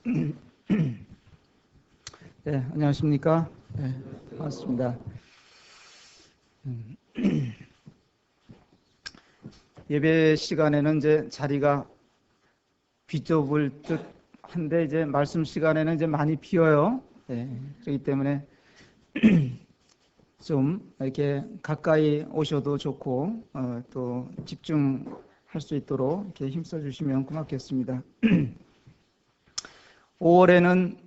네, 안녕하십니까? 네, 반갑습니다. 예배 시간에는 이제 자리가 비좁을 듯 한데 이제 말씀 시간에는 이제 많이 비어요. 네, 그렇기 때문에 좀 이렇게 가까이 오셔도 좋고 또 집중할 수 있도록 이렇게 힘써 주시면 고맙겠습니다. 5월에는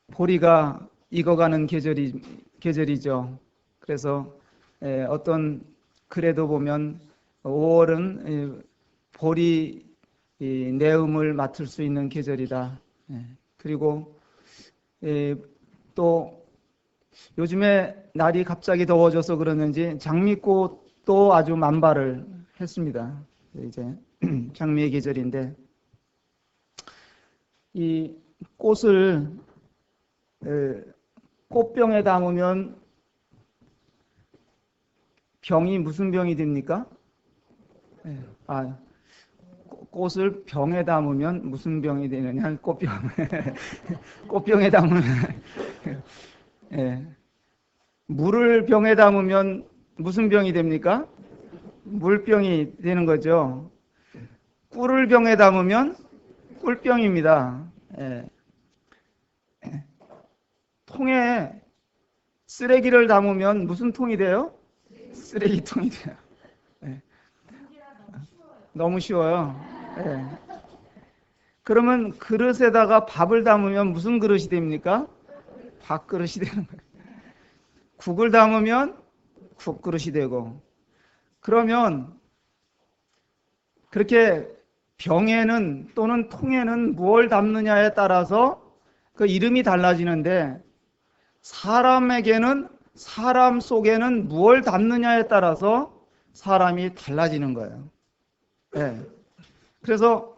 보리가 익어가는 계절이죠. 그래서 어떤 글에도 보면 5월은 보리 내음을 맡을 수 있는 계절이다. 그리고 또 요즘에 날이 갑자기 더워져서 그러는지 장미꽃도 아주 만발을 했습니다. 이제 장미의 계절인데 이 꽃을 꽃병에 담으면 병이 무슨 병이 됩니까? 꽃을 병에 담으면 무슨 병이 되느냐? 꽃병. 꽃병에 담으면 물을 병에 담으면 무슨 병이 됩니까? 물병이 되는 거죠. 꿀을 병에 담으면 꿀병입니다. 통에 쓰레기를 담으면 무슨 통이 돼요? 쓰레기통이 돼요. 너무 쉬워요. 그러면 그릇에다가 밥을 담으면 무슨 그릇이 됩니까? 밥그릇이 되는 거예요. 국을 담으면 국그릇이 되고, 그러면 그렇게 병에는 또는 통에는 무엇을 담느냐에 따라서 그 이름이 달라지는데, 사람에게는 사람 속에는 무엇을 담느냐에 따라서 사람이 달라지는 거예요. 그래서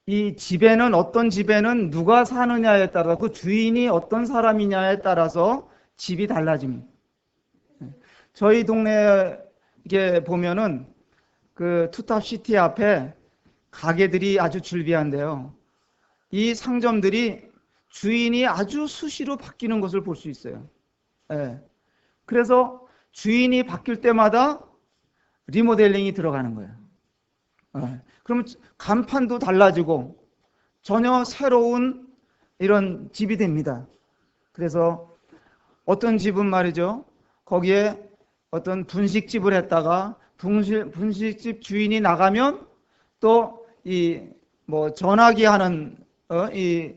이 집에는 어떤 집에는 누가 사느냐에 따라 그 주인이 어떤 사람이냐에 따라서 집이 달라집니다. 저희 동네에 보면은 그 투탑시티 앞에 가게들이 아주 즐비한데요. 이 상점들이 주인이 아주 수시로 바뀌는 것을 볼 수 있어요. 그래서 주인이 바뀔 때마다 리모델링이 들어가는 거예요. 그러면 간판도 달라지고 전혀 새로운 이런 집이 됩니다. 그래서 어떤 집은 말이죠, 거기에 어떤 분식집을 했다가 분식집 주인이 나가면 또 이 뭐 전화기 하는 이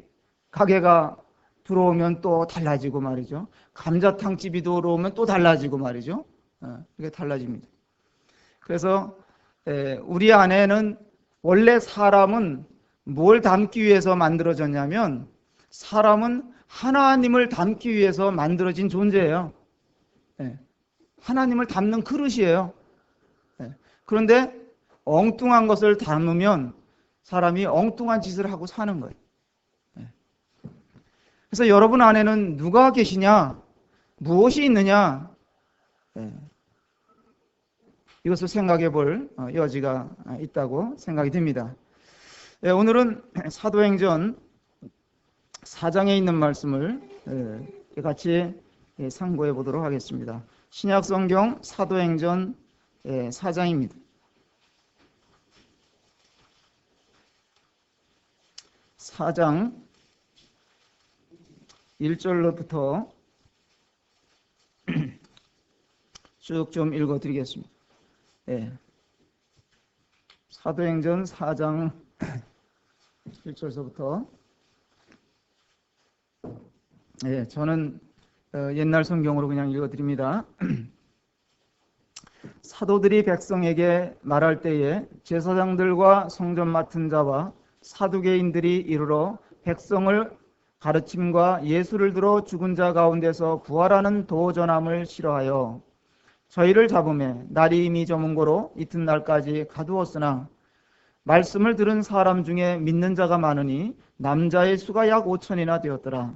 가게가 들어오면 또 달라지고 말이죠. 감자탕 집이 들어오면 또 달라지고 말이죠. 이게 달라집니다. 그래서 우리 안에는 원래 사람은 뭘 담기 위해서 만들어졌냐면, 사람은 하나님을 담기 위해서 만들어진 존재예요. 하나님을 담는 그릇이에요. 그런데 엉뚱한 것을 담으면 사람이 엉뚱한 짓을 하고 사는 거예요. 그래서 여러분 안에는 누가 계시냐, 무엇이 있느냐, 이것을 생각해 볼 여지가 있다고 생각이 듭니다. 오늘은 사도행전 4장에 있는 말씀을 같이 상고해 보도록 하겠습니다. 신약성경 사도행전 4장입니다. 4장 1절로부터 쭉 좀 읽어드리겠습니다. 사도행전 4장 1절서부터 저는 옛날 성경으로 그냥 읽어드립니다. 사도들이 백성에게 말할 때에 제사장들과 성전 맡은 자와 사두개인들이 이르러 백성을 가르침과 예수를 들어 죽은 자 가운데서 부활하는 도전함을 싫어하여 저희를 잡음에 날이 이미 저문 고로 이튿날까지 가두었으나 말씀을 들은 사람 중에 믿는 자가 많으니 남자의 수가 약 5천이나 되었더라.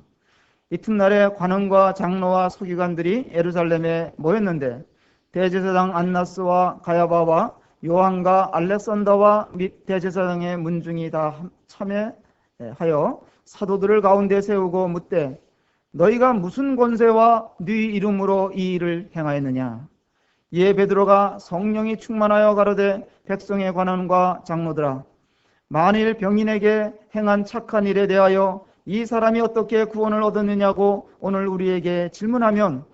이튿날에 관원과 장로와 서기관들이 예루살렘에 모였는데 대제사장 안나스와 가야바와 요한과 알렉산더와 및 대제사장의 문중이 다 참여하여 사도들을 가운데 세우고 묻되 너희가 무슨 권세와 네 이름으로 이 일을 행하였느냐? 이에 베드로가 성령이 충만하여 가로되 백성의 관원과 장로들아, 만일 병인에게 행한 착한 일에 대하여 이 사람이 어떻게 구원을 얻었느냐고 오늘 우리에게 질문하면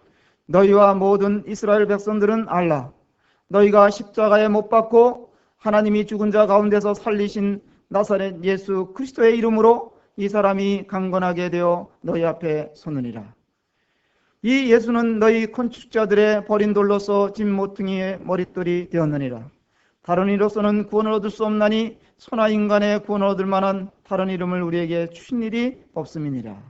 너희와 모든 이스라엘 백성들은 알라. 너희가 십자가에 못 박고 하나님이 죽은 자 가운데서 살리신 나사렛 예수 그리스도의 이름으로 이 사람이 강건하게 되어 너희 앞에 서느니라. 이 예수는 너희 건축자들의 버린 돌로서 집 모퉁이의 머릿돌이 되었느니라. 다른 이로서는 구원을 얻을 수 없나니 천하 인간의 구원을 얻을 만한 다른 이름을 우리에게 주신 일이 없음이니라.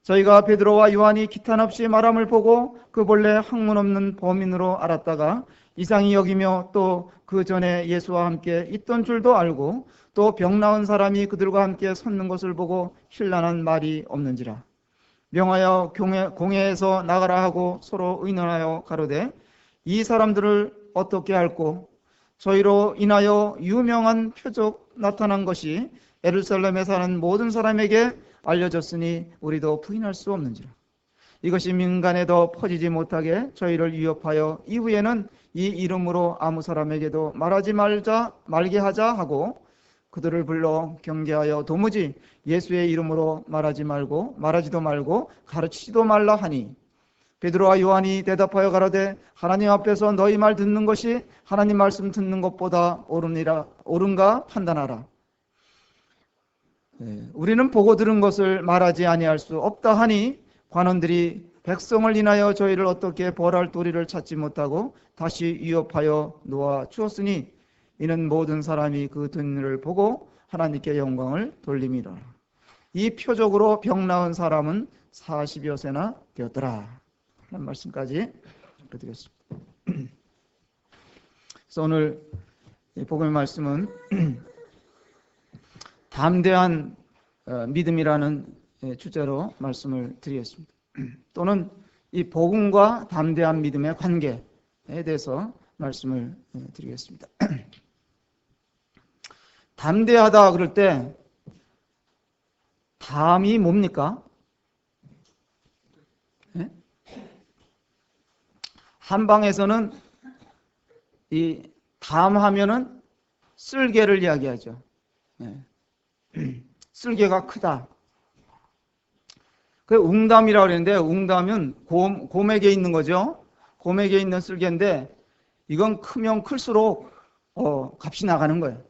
저희가 베드로와 요한이 기탄 없이 말함을 보고 그 본래 학문 없는 범인으로 알았다가 이상히 여기며 또 그 전에 예수와 함께 있던 줄도 알고 또 병 나은 사람이 그들과 함께 섰는 것을 보고 힐난한 말이 없는지라. 명하여 공회에서 나가라 하고 서로 의논하여 가로되 이 사람들을 어떻게 할꼬? 저희로 인하여 유명한 표적 나타난 것이 예루살렘에 사는 모든 사람에게 알려졌으니 우리도 부인할 수 없는지라. 이것이 민간에 더 퍼지지 못하게 저희를 위협하여 이후에는 이 이름으로 아무 사람에게도 말게 하자 하고 그들을 불러 경계하여 도무지 예수의 이름으로 말하지도 말고 가르치지도 말라 하니 베드로와 요한이 대답하여 가로되 하나님 앞에서 너희 말 듣는 것이 하나님 말씀 듣는 것보다 옳은가 판단하라. 우리는 보고 들은 것을 말하지 아니할 수 없다 하니 관원들이 백성을 인하여 저희를 어떻게 벌할 도리를 찾지 못하고 다시 위협하여 놓아 주었으니 이는 모든 사람이 그 든 일을 보고 하나님께 영광을 돌림이라. 이 표적으로 병 나은 사람은 40여 세나 되었더라. 하는 말씀까지 드리겠습니다. 그래서 오늘 복음의 말씀은 담대한 믿음이라는 주제로 말씀을 드리겠습니다. 또는 이 복음과 담대한 믿음의 관계에 대해서 말씀을 드리겠습니다. 담대하다 그럴 때 담이 뭡니까? 한방에서는 이 담하면은 쓸개를 이야기하죠. 쓸개가 크다. 그 웅담이라고 그러는데 웅담은 곰에게 있는 거죠. 곰에게 있는 쓸개인데 이건 크면 클수록 값이 나가는 거예요.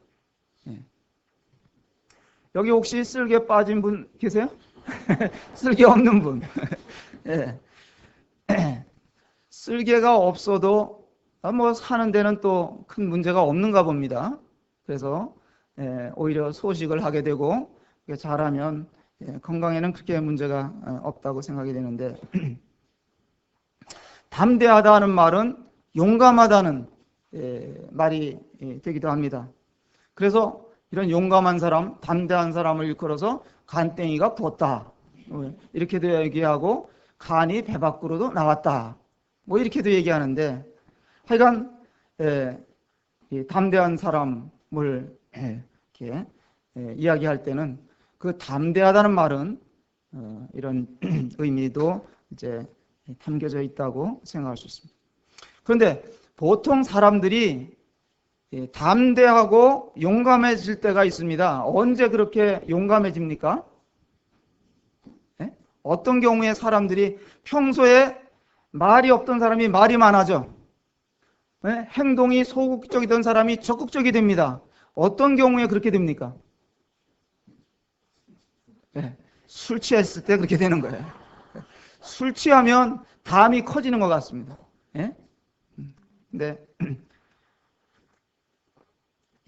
여기 혹시 쓸개 빠진 분 계세요? 쓸개 없는 분. 예. 쓸개가 없어도 뭐 사는 데는 또 큰 문제가 없는가 봅니다. 그래서 오히려 소식을 하게 되고 잘하면 건강에는 그렇게 문제가 없다고 생각이 되는데 담대하다는 말은 용감하다는 말이 되기도 합니다. 그래서 이런 용감한 사람, 담대한 사람을 일컬어서 간땡이가 부었다 이렇게도 얘기하고 간이 배 밖으로도 나왔다 뭐 이렇게도 얘기하는데 하여간 이 담대한 사람을 이렇게 이야기할 때는 그 담대하다는 말은 이런 의미도 이제 담겨져 있다고 생각할 수 있습니다. 그런데 보통 사람들이 담대하고 용감해질 때가 있습니다. 언제 그렇게 용감해집니까? 어떤 경우에 사람들이 평소에 말이 없던 사람이 말이 많아져. 행동이 소극적이던 사람이 적극적이 됩니다. 어떤 경우에 그렇게 됩니까? 술 취했을 때 그렇게 되는 거예요. 술 취하면 담이 커지는 것 같습니다. 근데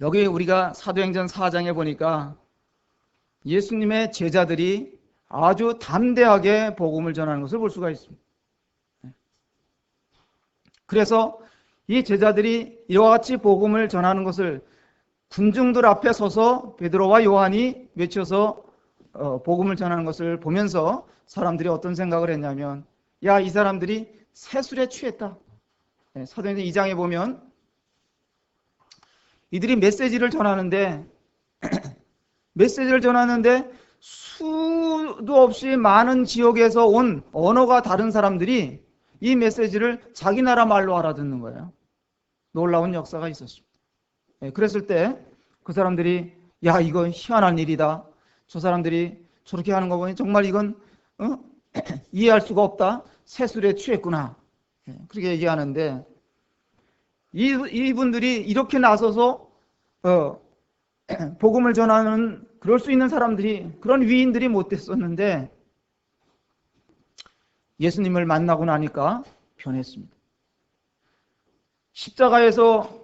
여기 우리가 사도행전 4장에 보니까 예수님의 제자들이 아주 담대하게 복음을 전하는 것을 볼 수가 있습니다. 그래서 이 제자들이 이와 같이 복음을 전하는 것을 군중들 앞에 서서 베드로와 요한이 외쳐서 복음을 전하는 것을 보면서 사람들이 어떤 생각을 했냐면 야, 이 사람들이 새술에 취했다. 사도행전 2장에 보면 이들이 메시지를 전하는데 수도 없이 많은 지역에서 온 언어가 다른 사람들이 이 메시지를 자기 나라 말로 알아듣는 거예요. 놀라운 역사가 있었습니다. 그랬을 때 그 사람들이 야, 이건 희한한 일이다. 저 사람들이 저렇게 하는 거 보니 정말 이건 이해할 수가 없다. 세술에 취했구나. 그렇게 얘기하는데 이분들이 이렇게 나서서 복음을 전하는 그럴 수 있는 사람들이, 그런 위인들이 못 됐었는데 예수님을 만나고 나니까 변했습니다. 십자가에서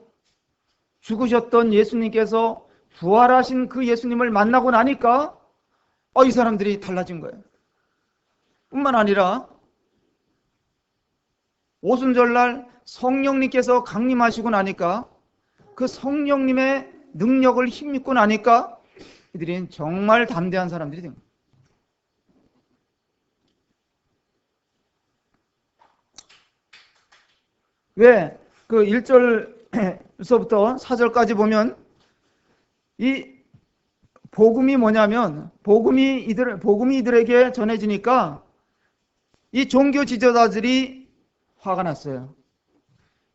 죽으셨던 예수님께서 부활하신 그 예수님을 만나고 나니까 이 사람들이 달라진 거예요. 뿐만 아니라 오순절날 성령님께서 강림하시고 나니까 그 성령님의 능력을 힘입고 나니까 이들이 정말 담대한 사람들이 된 거예요. 왜? 그 1절에서부터 4절까지 보면 이 복음이 뭐냐면 복음이 이들에게 전해지니까 이 종교 지도자들이 화가 났어요.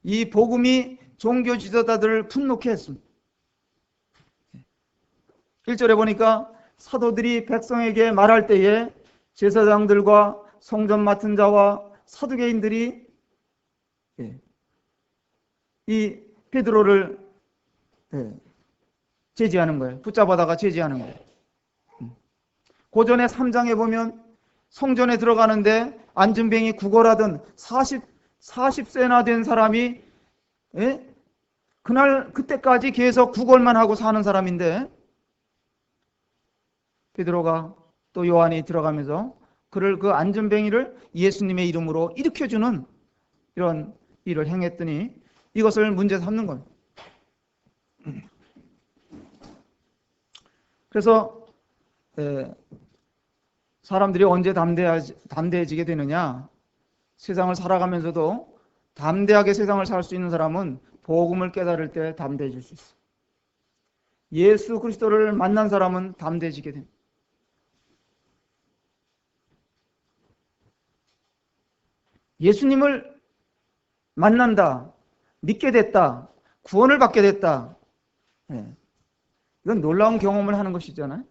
이 복음이 종교 지도자들을 분노케 했습니다. 1절에 보니까 사도들이 백성에게 말할 때에 제사장들과 성전 맡은 자와 사두개인들이 이 베드로를 제지하는 거예요. 붙잡아다가 제지하는 거예요. 고전의 3장에 보면 성전에 들어가는데 안진뱅이 구걸하던 40세나 된 사람이 그때까지 계속 구걸만 하고 사는 사람인데 베드로가 또 요한이 들어가면서 그 안전뱅이를 예수님의 이름으로 일으켜주는 이런 일을 행했더니 이것을 문제 삼는 겁니다. 그래서 사람들이 언제 담대해지게 되느냐? 세상을 살아가면서도 담대하게 세상을 살 수 있는 사람은 복음을 깨달을 때 담대해질 수 있어요. 예수 그리스도를 만난 사람은 담대해지게 됩니다. 예수님을 만난다, 믿게 됐다, 구원을 받게 됐다. 이건 놀라운 경험을 하는 것이잖아요.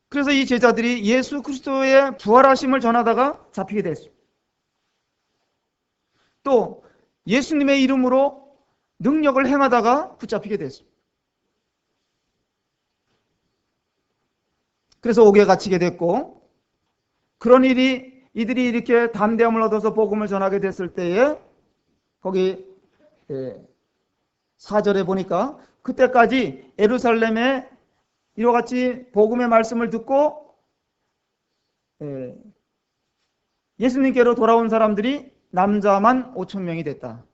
그래서 이 제자들이 예수 그리스도의 부활하심을 전하다가 잡히게 됐습니다. 또 예수님의 이름으로 능력을 행하다가 붙잡히게 됐습니다. 그래서 옥에 갇히게 됐고, 그런 이들이 이렇게 담대함을 얻어서 복음을 전하게 됐을 때에 거기 4절에 보니까 그때까지 예루살렘에 이와 같이 복음의 말씀을 듣고 예수님께로 돌아온 사람들이 남자만 5,000명이 됐다.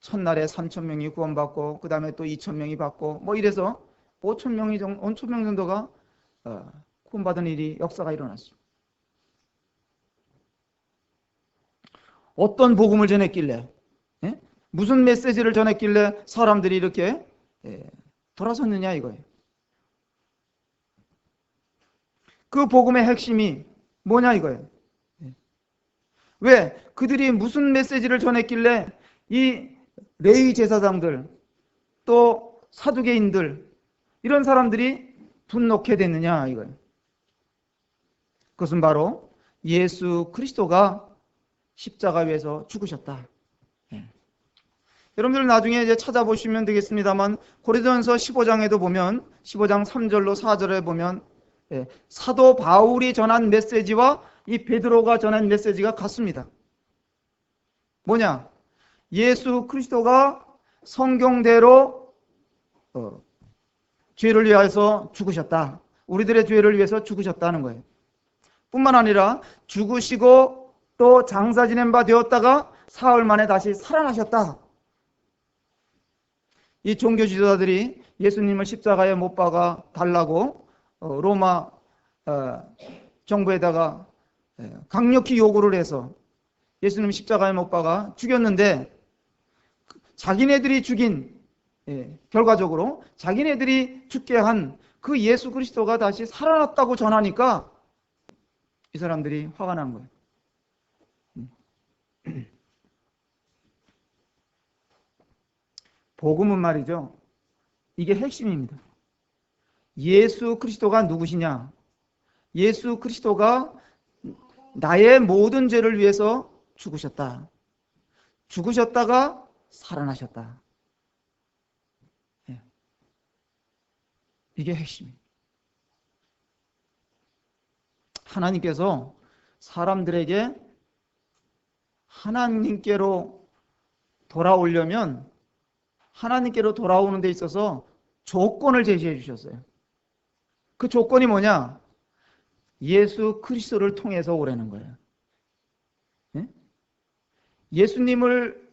첫날에 3,000명이 구원받고 그 다음에 또 2,000명이 받고 뭐 이래서 5,000명 정도가 구원받은 역사가 일어났습니다. 어떤 복음을 전했길래, 무슨 메시지를 전했길래 사람들이 이렇게 돌아섰느냐 이거예요. 그 복음의 핵심이 뭐냐 이거예요. 왜? 그들이 무슨 메시지를 전했길래 이 레위 제사장들 또 사두개인들 이런 사람들이 분노케 됐느냐 이거예요. 그것은 바로 예수 그리스도가 십자가 위에서 죽으셨다. 여러분들 나중에 이제 찾아보시면 되겠습니다만 고린도전서 15장에도 보면 15장 3절로 4절에 보면 사도 바울이 전한 메시지와 이 베드로가 전한 메시지가 같습니다. 뭐냐? 예수 그리스도가 성경대로 죄를 위해서 죽으셨다. 우리들의 죄를 위해서 죽으셨다는 거예요. 뿐만 아니라 죽으시고 또 장사 지낸 바 되었다가 사흘 만에 다시 살아나셨다. 이 종교 지도자들이 예수님을 십자가에 못 박아 달라고 로마 정부에다가 강력히 요구를 해서 예수님 십자가에 못 박아 죽였는데 자기네들이 죽인 결과적으로 자기네들이 죽게 한 그 예수 그리스도가 다시 살아났다고 전하니까 이 사람들이 화가 난 거예요. 복음은 말이죠. 이게 핵심입니다. 예수 그리스도가 누구시냐? 예수 그리스도가 나의 모든 죄를 위해서 죽으셨다. 죽으셨다가 살아나셨다. 이게 핵심이에요. 하나님께서 사람들에게 하나님께로 돌아오려면 하나님께로 돌아오는 데 있어서 조건을 제시해 주셨어요. 그 조건이 뭐냐? 예수 그리스도를 통해서 오라는 거예요. 예수님을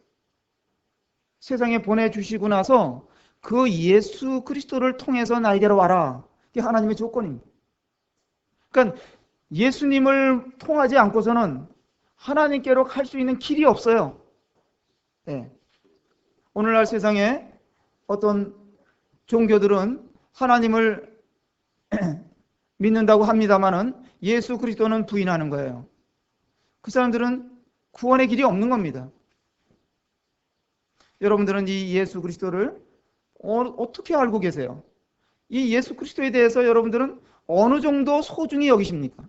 세상에 보내주시고 나서 그 예수 그리스도를 통해서 나에게로 와라. 이게 하나님의 조건입니다. 그러니까 예수님을 통하지 않고서는 하나님께로 갈 수 있는 길이 없어요. 오늘날 세상에 어떤 종교들은 하나님을 믿는다고 합니다마는 예수 그리스도는 부인하는 거예요. 그 사람들은 구원의 길이 없는 겁니다. 여러분들은 이 예수 그리스도를 어떻게 알고 계세요? 이 예수 그리스도에 대해서 여러분들은 어느 정도 소중히 여기십니까?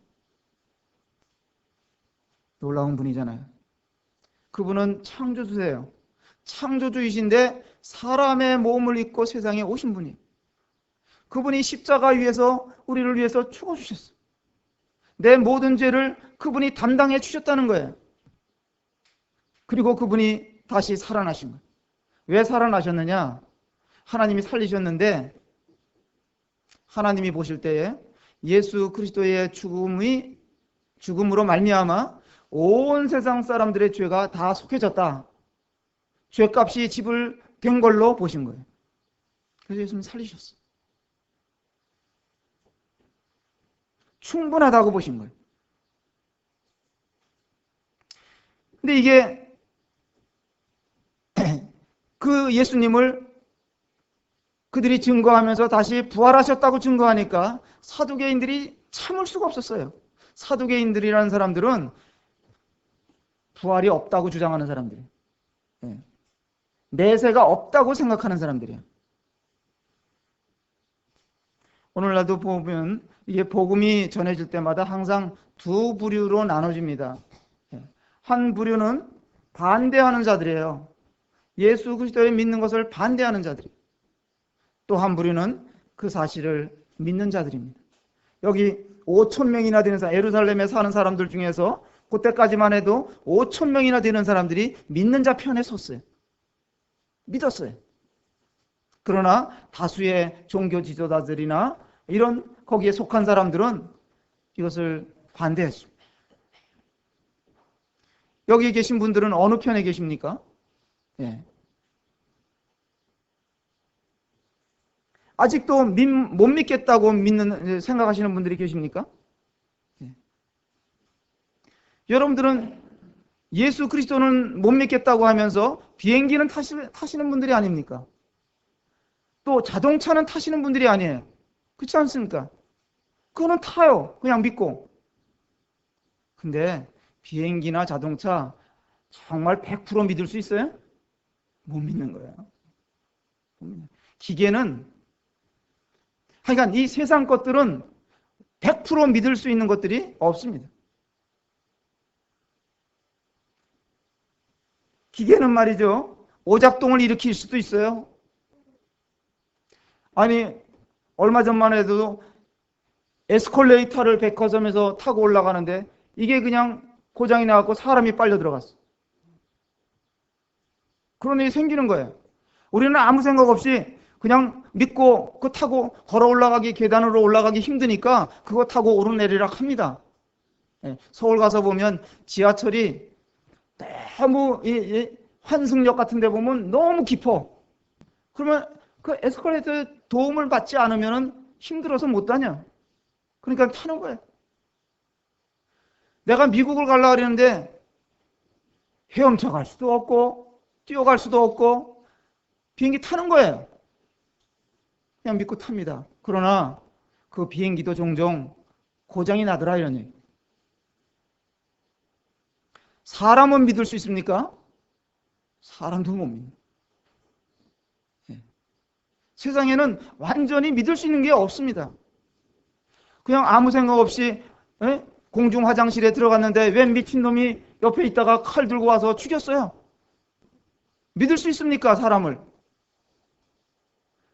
놀라운 분이잖아요. 그분은 창조주세요. 창조주이신데 사람의 몸을 입고 세상에 오신 분이에요. 그분이 십자가 위에서 우리를 위해서 죽어주셨어요. 내 모든 죄를 그분이 담당해 주셨다는 거예요. 그리고 그분이 다시 살아나신 거예요. 왜 살아나셨느냐? 하나님이 살리셨는데 하나님이 보실 때에 예수 그리스도의 죽음으로 말미암아 온 세상 사람들의 죄가 다 속해졌다. 죄값이 지불된 걸로 보신 거예요. 그래서 예수님 살리셨어요. 충분하다고 보신 거예요. 근데 이게 그 예수님을 그들이 증거하면서 다시 부활하셨다고 증거하니까 사두개인들이 참을 수가 없었어요. 사두개인들이라는 사람들은 부활이 없다고 주장하는 사람들이에요. 내세가 없다고 생각하는 사람들이에요. 오늘날도 보면 이게 복음이 전해질 때마다 항상 두 부류로 나눠집니다. 한 부류는 반대하는 자들이에요. 예수 그리스도를 믿는 것을 반대하는 자들이에요. 또 한 부류는 그 사실을 믿는 자들입니다. 여기 5,000명이나 되는 사람, 예루살렘에 사는 사람들 중에서 그때까지만 해도 5,000명이나 되는 사람들이 믿는 자 편에 섰어요. 믿었어요. 그러나 다수의 종교 지도자들이나 이런 거기에 속한 사람들은 이것을 반대했습니다. 여기 계신 분들은 어느 편에 계십니까? 아직도 못 믿겠다고 생각하시는 분들이 계십니까? 여러분들은 예수 그리스도는 못 믿겠다고 하면서 비행기는 타시는 분들이 아닙니까? 또 자동차는 타시는 분들이 아니에요. 그렇지 않습니까? 그거는 타요. 그냥 믿고. 근데 비행기나 자동차 정말 100% 믿을 수 있어요? 못 믿는 거예요. 기계는 하여간 이 세상 것들은 100% 믿을 수 있는 것들이 없습니다. 기계는 말이죠. 오작동을 일으킬 수도 있어요. 아니 얼마 전만 해도 에스컬레이터를 백화점에서 타고 올라가는데 이게 그냥 고장이 나갖고 사람이 빨려 들어갔어. 그런 일이 생기는 거예요. 우리는 아무 생각 없이 그냥 믿고 그거 타고 걸어 올라가기, 계단으로 올라가기 힘드니까 그거 타고 오르내리락 합니다. 서울 가서 보면 지하철이 너무 환승역 같은 데 보면 너무 깊어. 그러면 그 에스컬레이터 도움을 받지 않으면 힘들어서 못 다녀. 그러니까 타는 거예요. 내가 미국을 가려고 그러는데 헤엄쳐 갈 수도 없고 뛰어갈 수도 없고 비행기 타는 거예요. 그냥 믿고 탑니다. 그러나 그 비행기도 종종 고장이 나더라 이런 얘기. 사람은 믿을 수 있습니까? 사람도 못 믿는. 세상에는 완전히 믿을 수 있는 게 없습니다. 그냥 아무 생각 없이 공중 화장실에 들어갔는데 웬 미친놈이 옆에 있다가 칼 들고 와서 죽였어요. 믿을 수 있습니까? 사람을.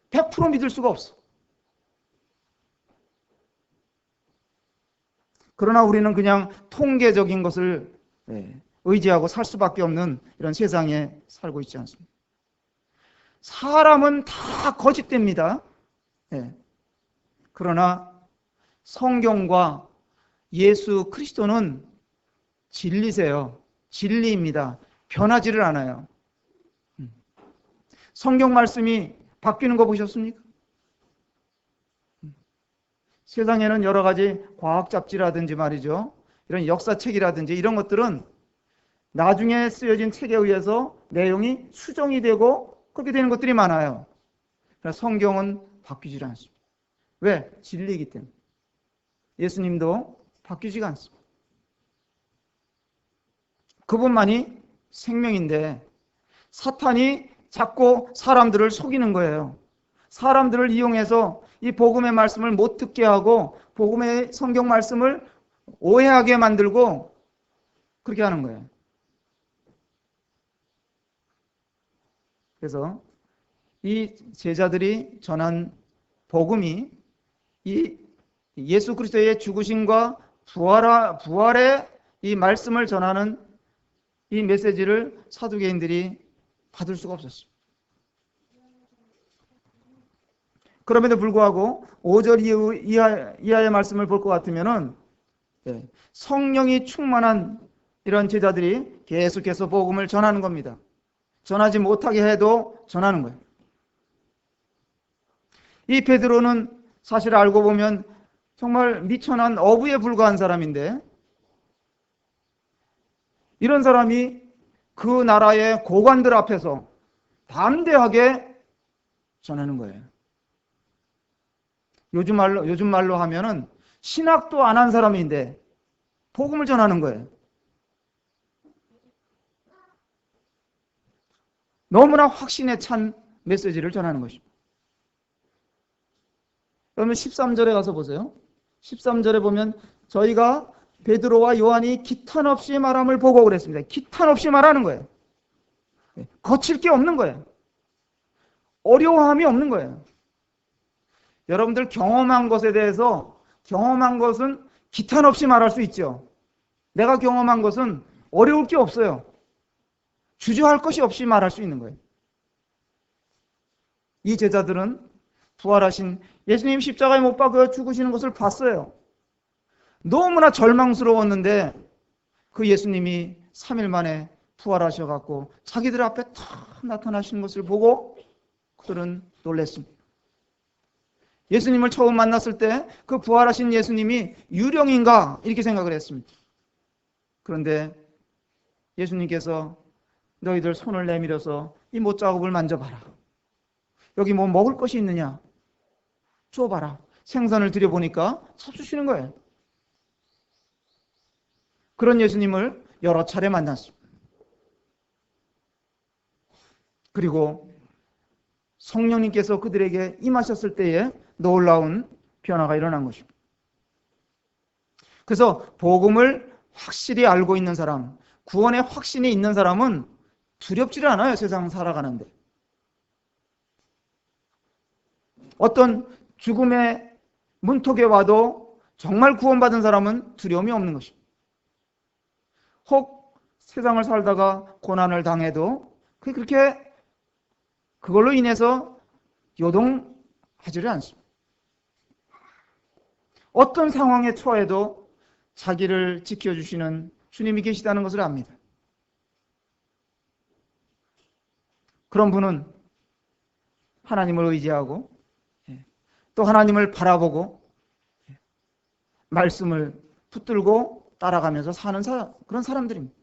100% 믿을 수가 없어. 그러나 우리는 그냥 통계적인 것을 의지하고 살 수밖에 없는 이런 세상에 살고 있지 않습니까? 사람은 다 거짓됩니다. 그러나 성경과 예수 그리스도는 진리세요. 진리입니다. 변하지를 않아요. 성경 말씀이 바뀌는 거 보셨습니까? 세상에는 여러 가지 과학 잡지라든지 말이죠. 이런 역사책이라든지 이런 것들은 나중에 쓰여진 책에 의해서 내용이 수정이 되고 그렇게 되는 것들이 많아요. 그래서 성경은 바뀌지 않습니다. 왜? 진리이기 때문에. 예수님도 바뀌지가 않습니다. 그분만이 생명인데 사탄이 자꾸 사람들을 속이는 거예요. 사람들을 이용해서 이 복음의 말씀을 못 듣게 하고 복음의 성경 말씀을 오해하게 만들고 그렇게 하는 거예요. 그래서 이 제자들이 전한 복음이 이 예수 그리스도의 죽으심과 부활의 이 말씀을 전하는 이 메시지를 사두개인들이 받을 수가 없었습니다. 그럼에도 불구하고 5절 이하의 말씀을 볼 것 같으면은 성령이 충만한 이런 제자들이 계속해서 복음을 전하는 겁니다. 전하지 못하게 해도 전하는 거예요. 이 베드로는 사실 알고 보면 정말 미천한 어부에 불과한 사람인데 이런 사람이 그 나라의 고관들 앞에서 담대하게 전하는 거예요. 요즘 말로 하면은 신학도 안 한 사람인데 복음을 전하는 거예요. 너무나 확신에 찬 메시지를 전하는 것입니다. 그러면 13절에 가서 보세요. 13절에 보면 저희가 베드로와 요한이 기탄 없이 말함을 보고 그랬습니다. 기탄 없이 말하는 거예요. 거칠 게 없는 거예요. 어려움이 없는 거예요. 여러분들 경험한 것에 대해서 경험한 것은 기탄 없이 말할 수 있죠. 내가 경험한 것은 어려울 게 없어요. 주저할 것이 없이 말할 수 있는 거예요. 이 제자들은 부활하신 예수님 십자가에 못 박혀 죽으시는 것을 봤어요. 너무나 절망스러웠는데 그 예수님이 3일 만에 부활하셔갖고 자기들 앞에 탁 나타나시는 것을 보고 그들은 놀랐습니다. 예수님을 처음 만났을 때 그 부활하신 예수님이 유령인가 이렇게 생각을 했습니다. 그런데 예수님께서 너희들 손을 내밀어서 이 못자국을 만져봐라. 여기 뭐 먹을 것이 있느냐? 줘봐라. 생선을 드려보니까 섭주시는 거예요. 그런 예수님을 여러 차례 만났습니다. 그리고 성령님께서 그들에게 임하셨을 때에 놀라운 변화가 일어난 것입니다. 그래서 복음을 확실히 알고 있는 사람, 구원의 확신이 있는 사람은 두렵지를 않아요. 세상 살아가는데. 어떤 죽음의 문턱에 와도 정말 구원받은 사람은 두려움이 없는 것입니다. 혹 세상을 살다가 고난을 당해도 그렇게 그걸로 인해서 요동하지를 않습니다. 어떤 상황에 처해도 자기를 지켜주시는 주님이 계시다는 것을 압니다. 그런 분은 하나님을 의지하고 또 하나님을 바라보고 말씀을 붙들고 따라가면서 사는 그런 사람들입니다.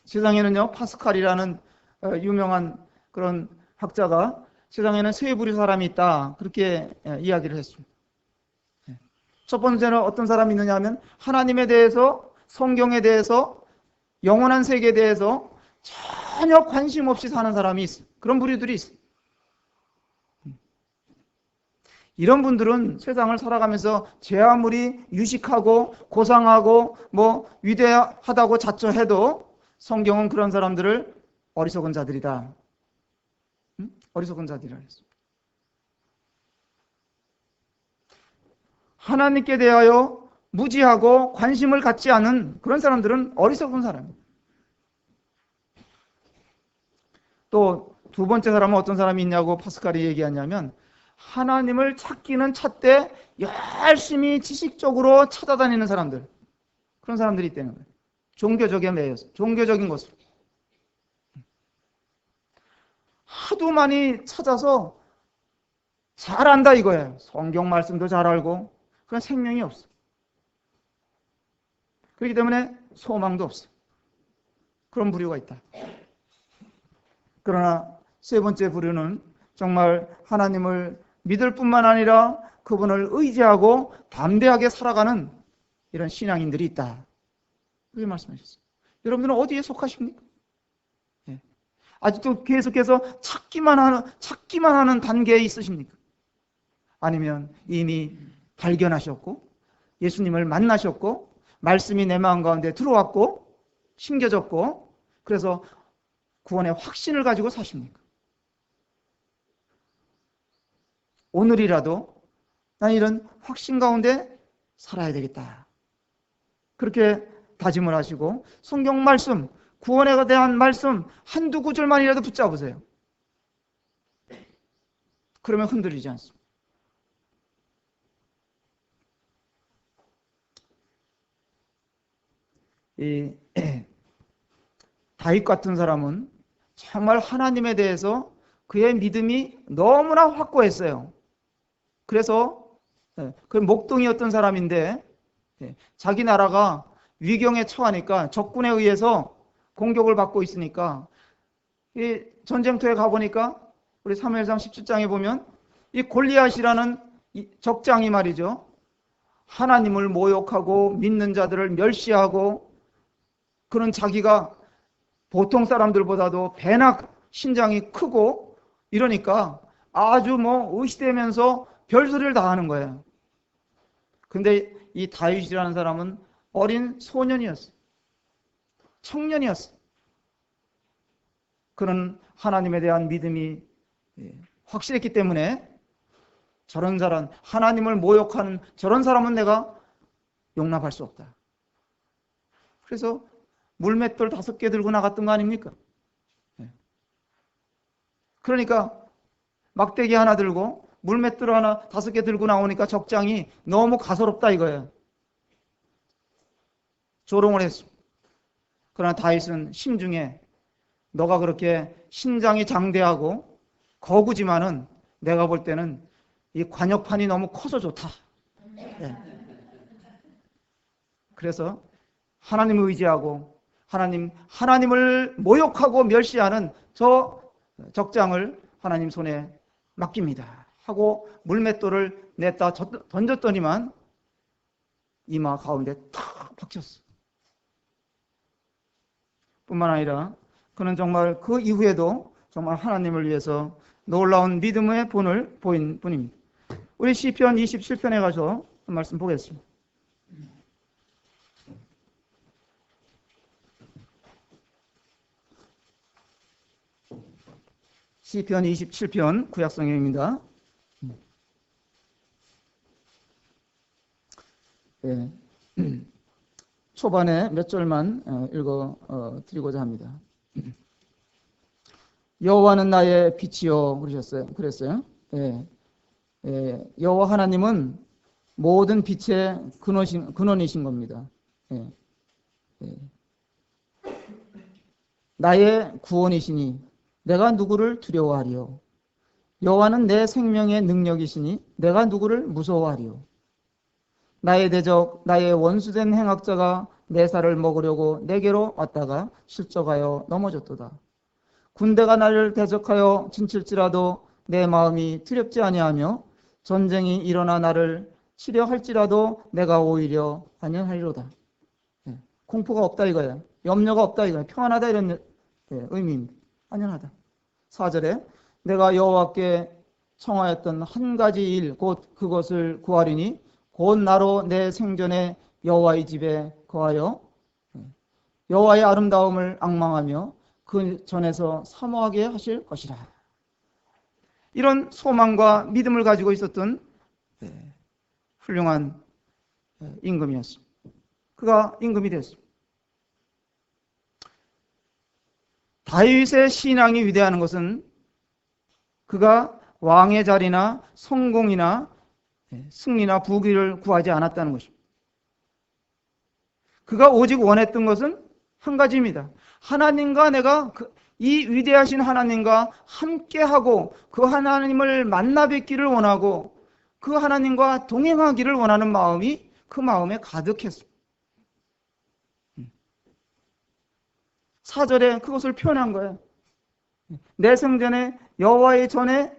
세상에는요, 파스칼이라는 유명한 그런 학자가 세상에는 세 부류의 사람이 있다, 그렇게 이야기를 했습니다. 첫 번째는 어떤 사람이 있느냐 하면 하나님에 대해서, 성경에 대해서, 영원한 세계에 대해서 전혀 관심 없이 사는 사람이 있어요. 그런 부류들이 있어요. 이런 분들은 세상을 살아가면서 제 아무리 유식하고 고상하고 위대하다고 자처해도 성경은 그런 사람들을 어리석은 자들이다. 어리석은 자들이라 했습니다. 하나님께 대하여 무지하고 관심을 갖지 않은 그런 사람들은 어리석은 사람입니다. 또 두 번째 사람은 어떤 사람이 있냐고 파스칼이 얘기하냐면 하나님을 찾기는 찾되 열심히 지식적으로 찾아다니는 사람들, 그런 사람들이 있다는 거예요. 종교적에 매여서, 종교적인 것으로 하도 많이 찾아서 잘 안다 이거예요. 성경 말씀도 잘 알고 그런 생명이 없어. 그렇기 때문에 소망도 없어. 그런 부류가 있다. 그러나 세 번째 부류는 정말 하나님을 믿을 뿐만 아니라 그분을 의지하고 담대하게 살아가는 이런 신앙인들이 있다. 그렇게 말씀하셨어요. 여러분들은 어디에 속하십니까? 예. 아직도 계속해서 찾기만 하는 단계에 있으십니까? 아니면 이미 발견하셨고 예수님을 만나셨고 말씀이 내 마음 가운데 들어왔고 심겨졌고 그래서 구원의 확신을 가지고 사십니까? 오늘이라도 난 이런 확신 가운데 살아야 되겠다. 그렇게 다짐을 하시고 성경 말씀, 구원에 대한 말씀 한두 구절만이라도 붙잡으세요. 그러면 흔들리지 않습니다. 이 다윗 같은 사람은 정말 하나님에 대해서 그의 믿음이 너무나 확고했어요. 그래서 그 목동이었던 사람인데 자기 나라가 위경에 처하니까 적군에 의해서 공격을 받고 있으니까 이 전쟁터에 가보니까 우리 사무엘상 17장에 보면 이 골리앗이라는 적장이 말이죠. 하나님을 모욕하고 믿는 자들을 멸시하고 그런 자기가 보통 사람들보다도 배나 신장이 크고 이러니까 아주 의시되면서 별소리를 다 하는 거예요. 근데 이 다윗이라는 사람은 어린 소년이었어요. 청년이었어요. 그런 하나님에 대한 믿음이 확실했기 때문에 저런 사람, 하나님을 모욕하는 저런 사람은 내가 용납할 수 없다. 그래서 물맷돌 5개 들고 나갔던 거 아닙니까? 그러니까 막대기 하나 들고 물맷돌 하나 5개 들고 나오니까 적장이 너무 가소롭다 이거예요. 조롱을 했습니다. 그러나 다윗은 심중에 너가 그렇게 신장이 장대하고 거구지만은 내가 볼 때는 이 관역판이 너무 커서 좋다. 네. 그래서 하나님을 의지하고 하나님을 모욕하고 멸시하는 저 적장을 하나님 손에 맡깁니다. 하고 물맷돌을 냈다 던졌더니만 이마 가운데 탁 박혔어. 뿐만 아니라 그는 정말 그 이후에도 정말 하나님을 위해서 놀라운 믿음의 본을 보인 분입니다. 우리 시편 27편에 가서 한 말씀 보겠습니다. 시편 27편 구약성경입니다. 네. 초반에 몇 절만 읽어 드리고자 합니다. 여호와는 나의 빛이요 그랬어요. 예. 예. 여호와 하나님은 모든 빛의 근원이신 겁니다. 예. 예. 나의 구원이시니 내가 누구를 두려워하리요. 여호와는 내 생명의 능력이시니 내가 누구를 무서워하리요. 나의 대적, 나의 원수된 행악자가 내 살을 먹으려고 내게로 왔다가 실족하여 넘어졌도다. 군대가 나를 대적하여 진칠지라도 내 마음이 두렵지 아니하며 전쟁이 일어나 나를 치려 할지라도 내가 오히려 안녕하리로다. 공포가 없다 이거예요. 염려가 없다 이거예요. 평안하다 이런 의미입니다. 안녕하다. 4절에 내가 여호와께 청하였던 한 가지 일 곧 그것을 구하리니 곧 나로 내 생전에 여호와의 집에 거하여 여호와의 아름다움을 앙망하며 그 전에서 사모하게 하실 것이라. 이런 소망과 믿음을 가지고 있었던 훌륭한 임금이었습니다. 그가 임금이 됐습니다. 다윗의 신앙이 위대한 것은 그가 왕의 자리나 성공이나 승리나 부귀를 구하지 않았다는 것입니다. 그가 오직 원했던 것은 한 가지입니다. 하나님과 내가 이 위대하신 하나님과 함께하고 그 하나님을 만나 뵙기를 원하고 그 하나님과 동행하기를 원하는 마음이 그 마음에 가득했습니다. 4절에 그것을 표현한 거예요. 내 생전에 여호와의 전에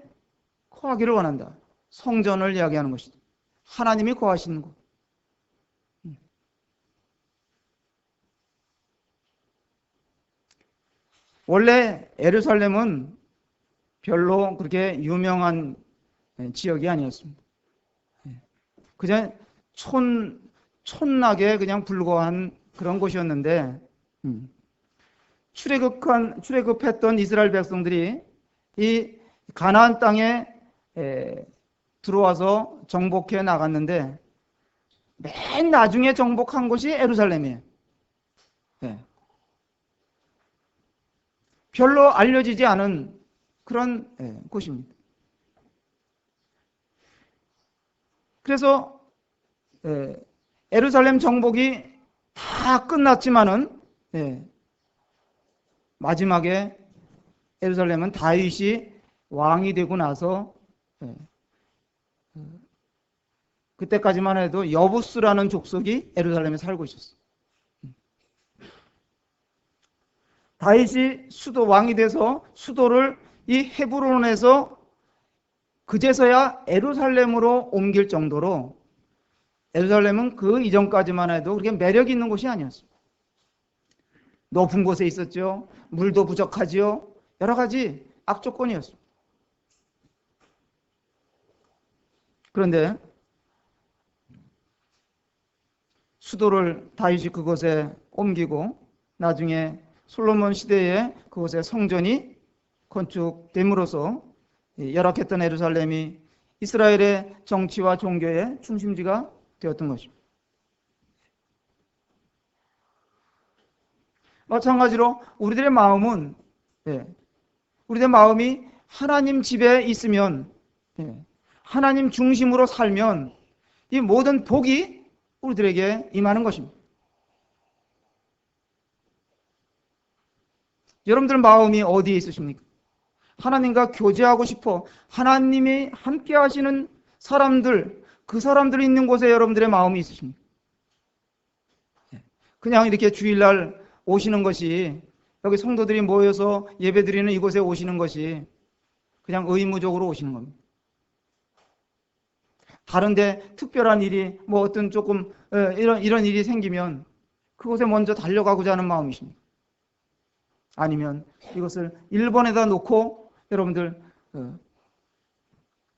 거하기를 원한다. 성전을 이야기하는 것이다. 하나님이 거하시는 곳. 원래 예루살렘은 별로 그렇게 유명한 지역이 아니었습니다. 그냥 촌나게 그냥 불과한 그런 곳이었는데 출애굽했던 이스라엘 백성들이 이 가나안 땅에 들어와서 정복해 나갔는데 맨 나중에 정복한 곳이 예루살렘이에요. 별로 알려지지 않은 그런 곳입니다. 그래서 예루살렘 정복이 다 끝났지만은 마지막에 예루살렘은 다윗이 왕이 되고 나서 그때까지만 해도 여부스라는 족속이 예루살렘에 살고 있었어요. 다윗이 왕이 돼서 수도를 이 헤브론에서 그제서야 예루살렘으로 옮길 정도로 예루살렘은 그 이전까지만 해도 그렇게 매력 있는 곳이 아니었습니다. 높은 곳에 있었죠. 물도 부족하지요. 여러 가지 악조건이었습니다. 그런데 수도를 다윗이 그곳에 옮기고 나중에 솔로몬 시대에 그곳에 성전이 건축됨으로써 열악했던 예루살렘이 이스라엘의 정치와 종교의 중심지가 되었던 것입니다. 마찬가지로 우리들의 마음은 우리들의 마음이 하나님 집에 있으면 하나님 중심으로 살면 이 모든 복이 우리들에게 임하는 것입니다. 여러분들 마음이 어디에 있으십니까? 하나님과 교제하고 싶어 하나님이 함께 하시는 사람들, 그 사람들이 있는 곳에 여러분들의 마음이 있으십니까? 그냥 이렇게 주일날 오시는 것이, 여기 성도들이 모여서 예배드리는 이곳에 오시는 것이 그냥 의무적으로 오시는 겁니다. 다른데 특별한 일이 어떤 조금 이런 일이 생기면 그곳에 먼저 달려가고자 하는 마음이십니까? 아니면 이것을 1번에다 놓고 여러분들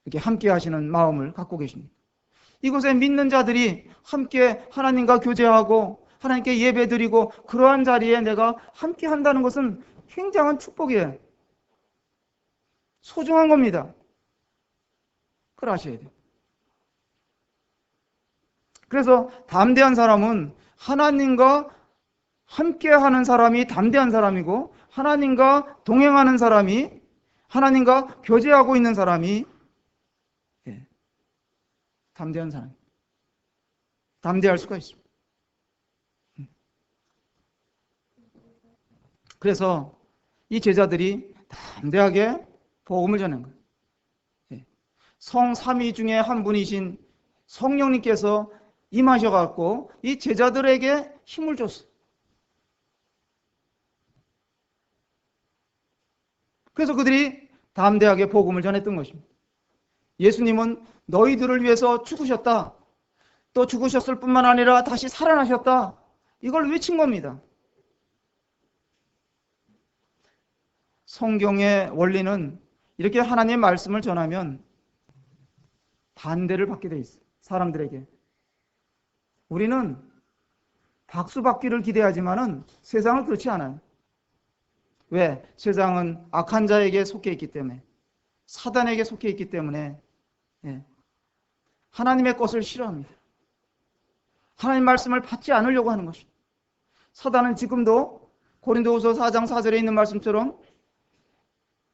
이렇게 함께 하시는 마음을 갖고 계십니까? 이곳에 믿는 자들이 함께 하나님과 교제하고 하나님께 예배드리고 그러한 자리에 내가 함께 한다는 것은 굉장한 축복이에요. 소중한 겁니다. 그걸 아셔야 돼요. 그래서 담대한 사람은 하나님과 함께하는 사람이 담대한 사람이고 하나님과 동행하는 사람이 하나님과 교제하고 있는 사람이 담대한 사람. 담대할 수가 있습니다. 그래서 이 제자들이 담대하게 복음을 전한 거예요. 성 3위 중에 한 분이신 성령님께서 임하셔갖고 이 제자들에게 힘을 줬어요. 그래서 그들이 담대하게 복음을 전했던 것입니다. 예수님은 너희들을 위해서 죽으셨다. 또 죽으셨을 뿐만 아니라 다시 살아나셨다. 이걸 외친 겁니다. 성경의 원리는 이렇게 하나님의 말씀을 전하면 반대를 받게 돼 있어요. 사람들에게. 우리는 박수 받기를 기대하지만은 세상은 그렇지 않아요. 왜? 세상은 악한 자에게 속해 있기 때문에, 사단에게 속해 있기 때문에 하나님의 것을 싫어합니다. 하나님 말씀을 받지 않으려고 하는 것입니다. 사단은 지금도 고린도후서 4장 4절에 있는 말씀처럼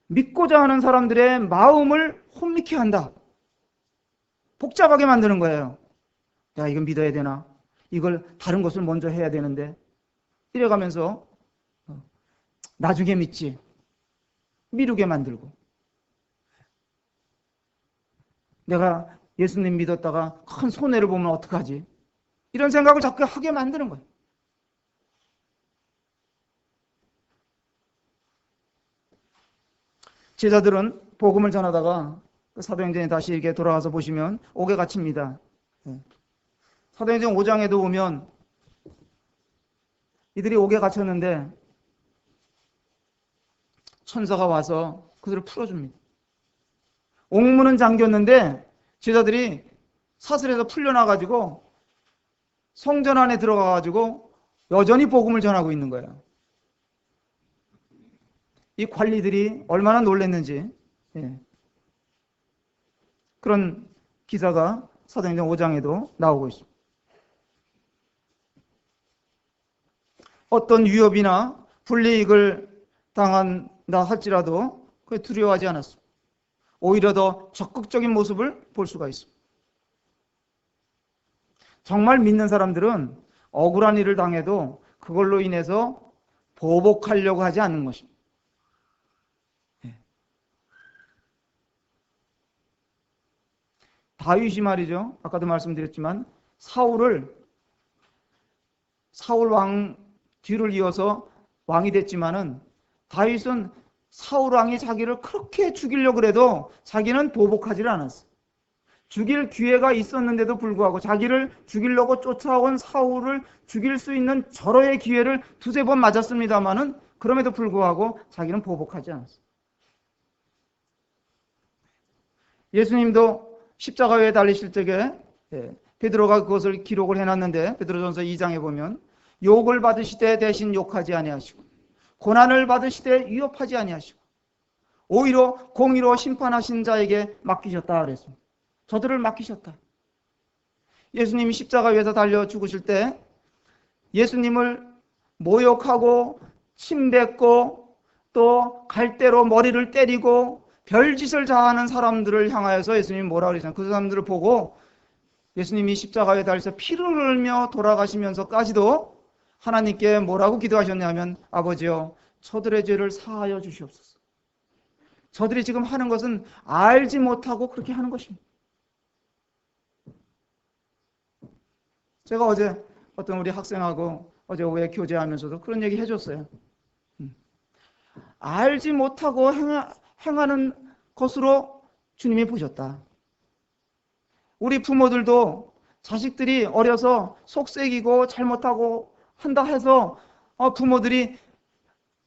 믿고자 하는 사람들의 마음을 혼미케 한다. 복잡하게 만드는 거예요. 야, 이건 믿어야 되나? 이걸 다른 것을 먼저 해야 되는데 이래가면서 나중에 믿지. 미루게 만들고. 내가 예수님 믿었다가 큰 손해를 보면 어떡하지? 이런 생각을 자꾸 하게 만드는 거예요. 제자들은 복음을 전하다가 사도행전에 다시 이렇게 돌아가서 보시면 옥에 갇힙니다. 사도행전 5장에도 보면 이들이 옥에 갇혔는데 천사가 와서 그들을 풀어줍니다. 옥문은 잠겼는데 제자들이 사슬에서 풀려나가지고 성전 안에 들어가가지고 여전히 복음을 전하고 있는 거예요. 이 관리들이 얼마나 놀랐는지 그런 기사가 사도행전 5장에도 나오고 있습니다. 어떤 위협이나 불이익을 당한다 할지라도 두려워하지 않았습니다. 오히려 더 적극적인 모습을 볼 수가 있습니다. 정말 믿는 사람들은 억울한 일을 당해도 그걸로 인해서 보복하려고 하지 않는 것입니다. 다윗이 말이죠. 아까도 말씀드렸지만 사울 왕 뒤를 이어서 왕이 됐지만은 다윗은 사울 왕이 자기를 그렇게 죽이려고 그래도 자기는 보복하지를 않았어요. 죽일 기회가 있었는데도 불구하고 자기를 죽이려고 쫓아온 사울을 죽일 수 있는 절호의 기회를 두세 번 맞았습니다마는 그럼에도 불구하고 자기는 보복하지 않았어요. 예수님도 십자가에 달리실 적에 베드로가 그것을 기록을 해놨는데 베드로전서 2장에 보면 욕을 받으시되 대신 욕하지 아니하시고 고난을 받으시되 위협하지 아니하시고 오히려 공의로 심판하신 자에게 맡기셨다 그랬습니다. 저들을 맡기셨다. 예수님이 십자가 위에서 달려 죽으실 때 예수님을 모욕하고 침뱉고 또 갈대로 머리를 때리고 별짓을 다하는 사람들을 향하여서 예수님이 뭐라 그러잖아요. 그 사람들을 보고 예수님이 십자가에 달려서 피를 흘리며 돌아가시면서까지도 하나님께 뭐라고 기도하셨냐면 아버지여 저들의 죄를 사하여 주시옵소서. 저들이 지금 하는 것은 알지 못하고 그렇게 하는 것입니다. 제가 어제 어떤 우리 학생하고 어제 오후에 교제하면서도 그런 얘기 해줬어요. 알지 못하고 행하는 것으로 주님이 보셨다. 우리 부모들도 자식들이 어려서 속색이고 잘못하고 한다 해서 부모들이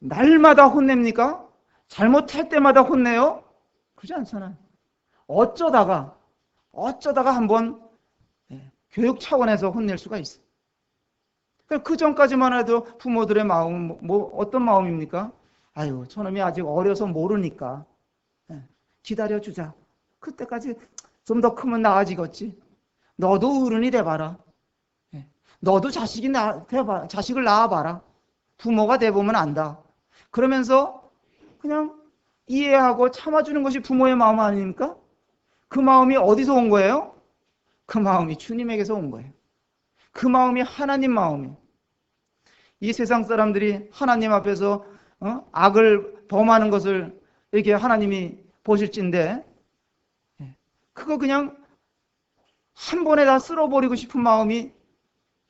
날마다 혼냅니까? 잘못할 때마다 혼내요? 그러지 않잖아요. 어쩌다가 한번 교육 차원에서 혼낼 수가 있어요. 그 전까지만 해도 부모들의 마음은 어떤 마음입니까? 아유, 저놈이 아직 어려서 모르니까 기다려주자. 그때까지 좀 더 크면 나아지겠지. 너도 어른이 돼봐라. 너도 자식을 낳아봐라. 부모가 돼보면 안다. 그러면서 그냥 이해하고 참아주는 것이 부모의 마음 아닙니까? 그 마음이 어디서 온 거예요? 그 마음이 주님에게서 온 거예요. 그 마음이 하나님 마음이에요. 이 세상 사람들이 하나님 앞에서 악을 범하는 것을 이렇게 하나님이 보실진데 그거 그냥 한 번에 다 쓸어버리고 싶은 마음이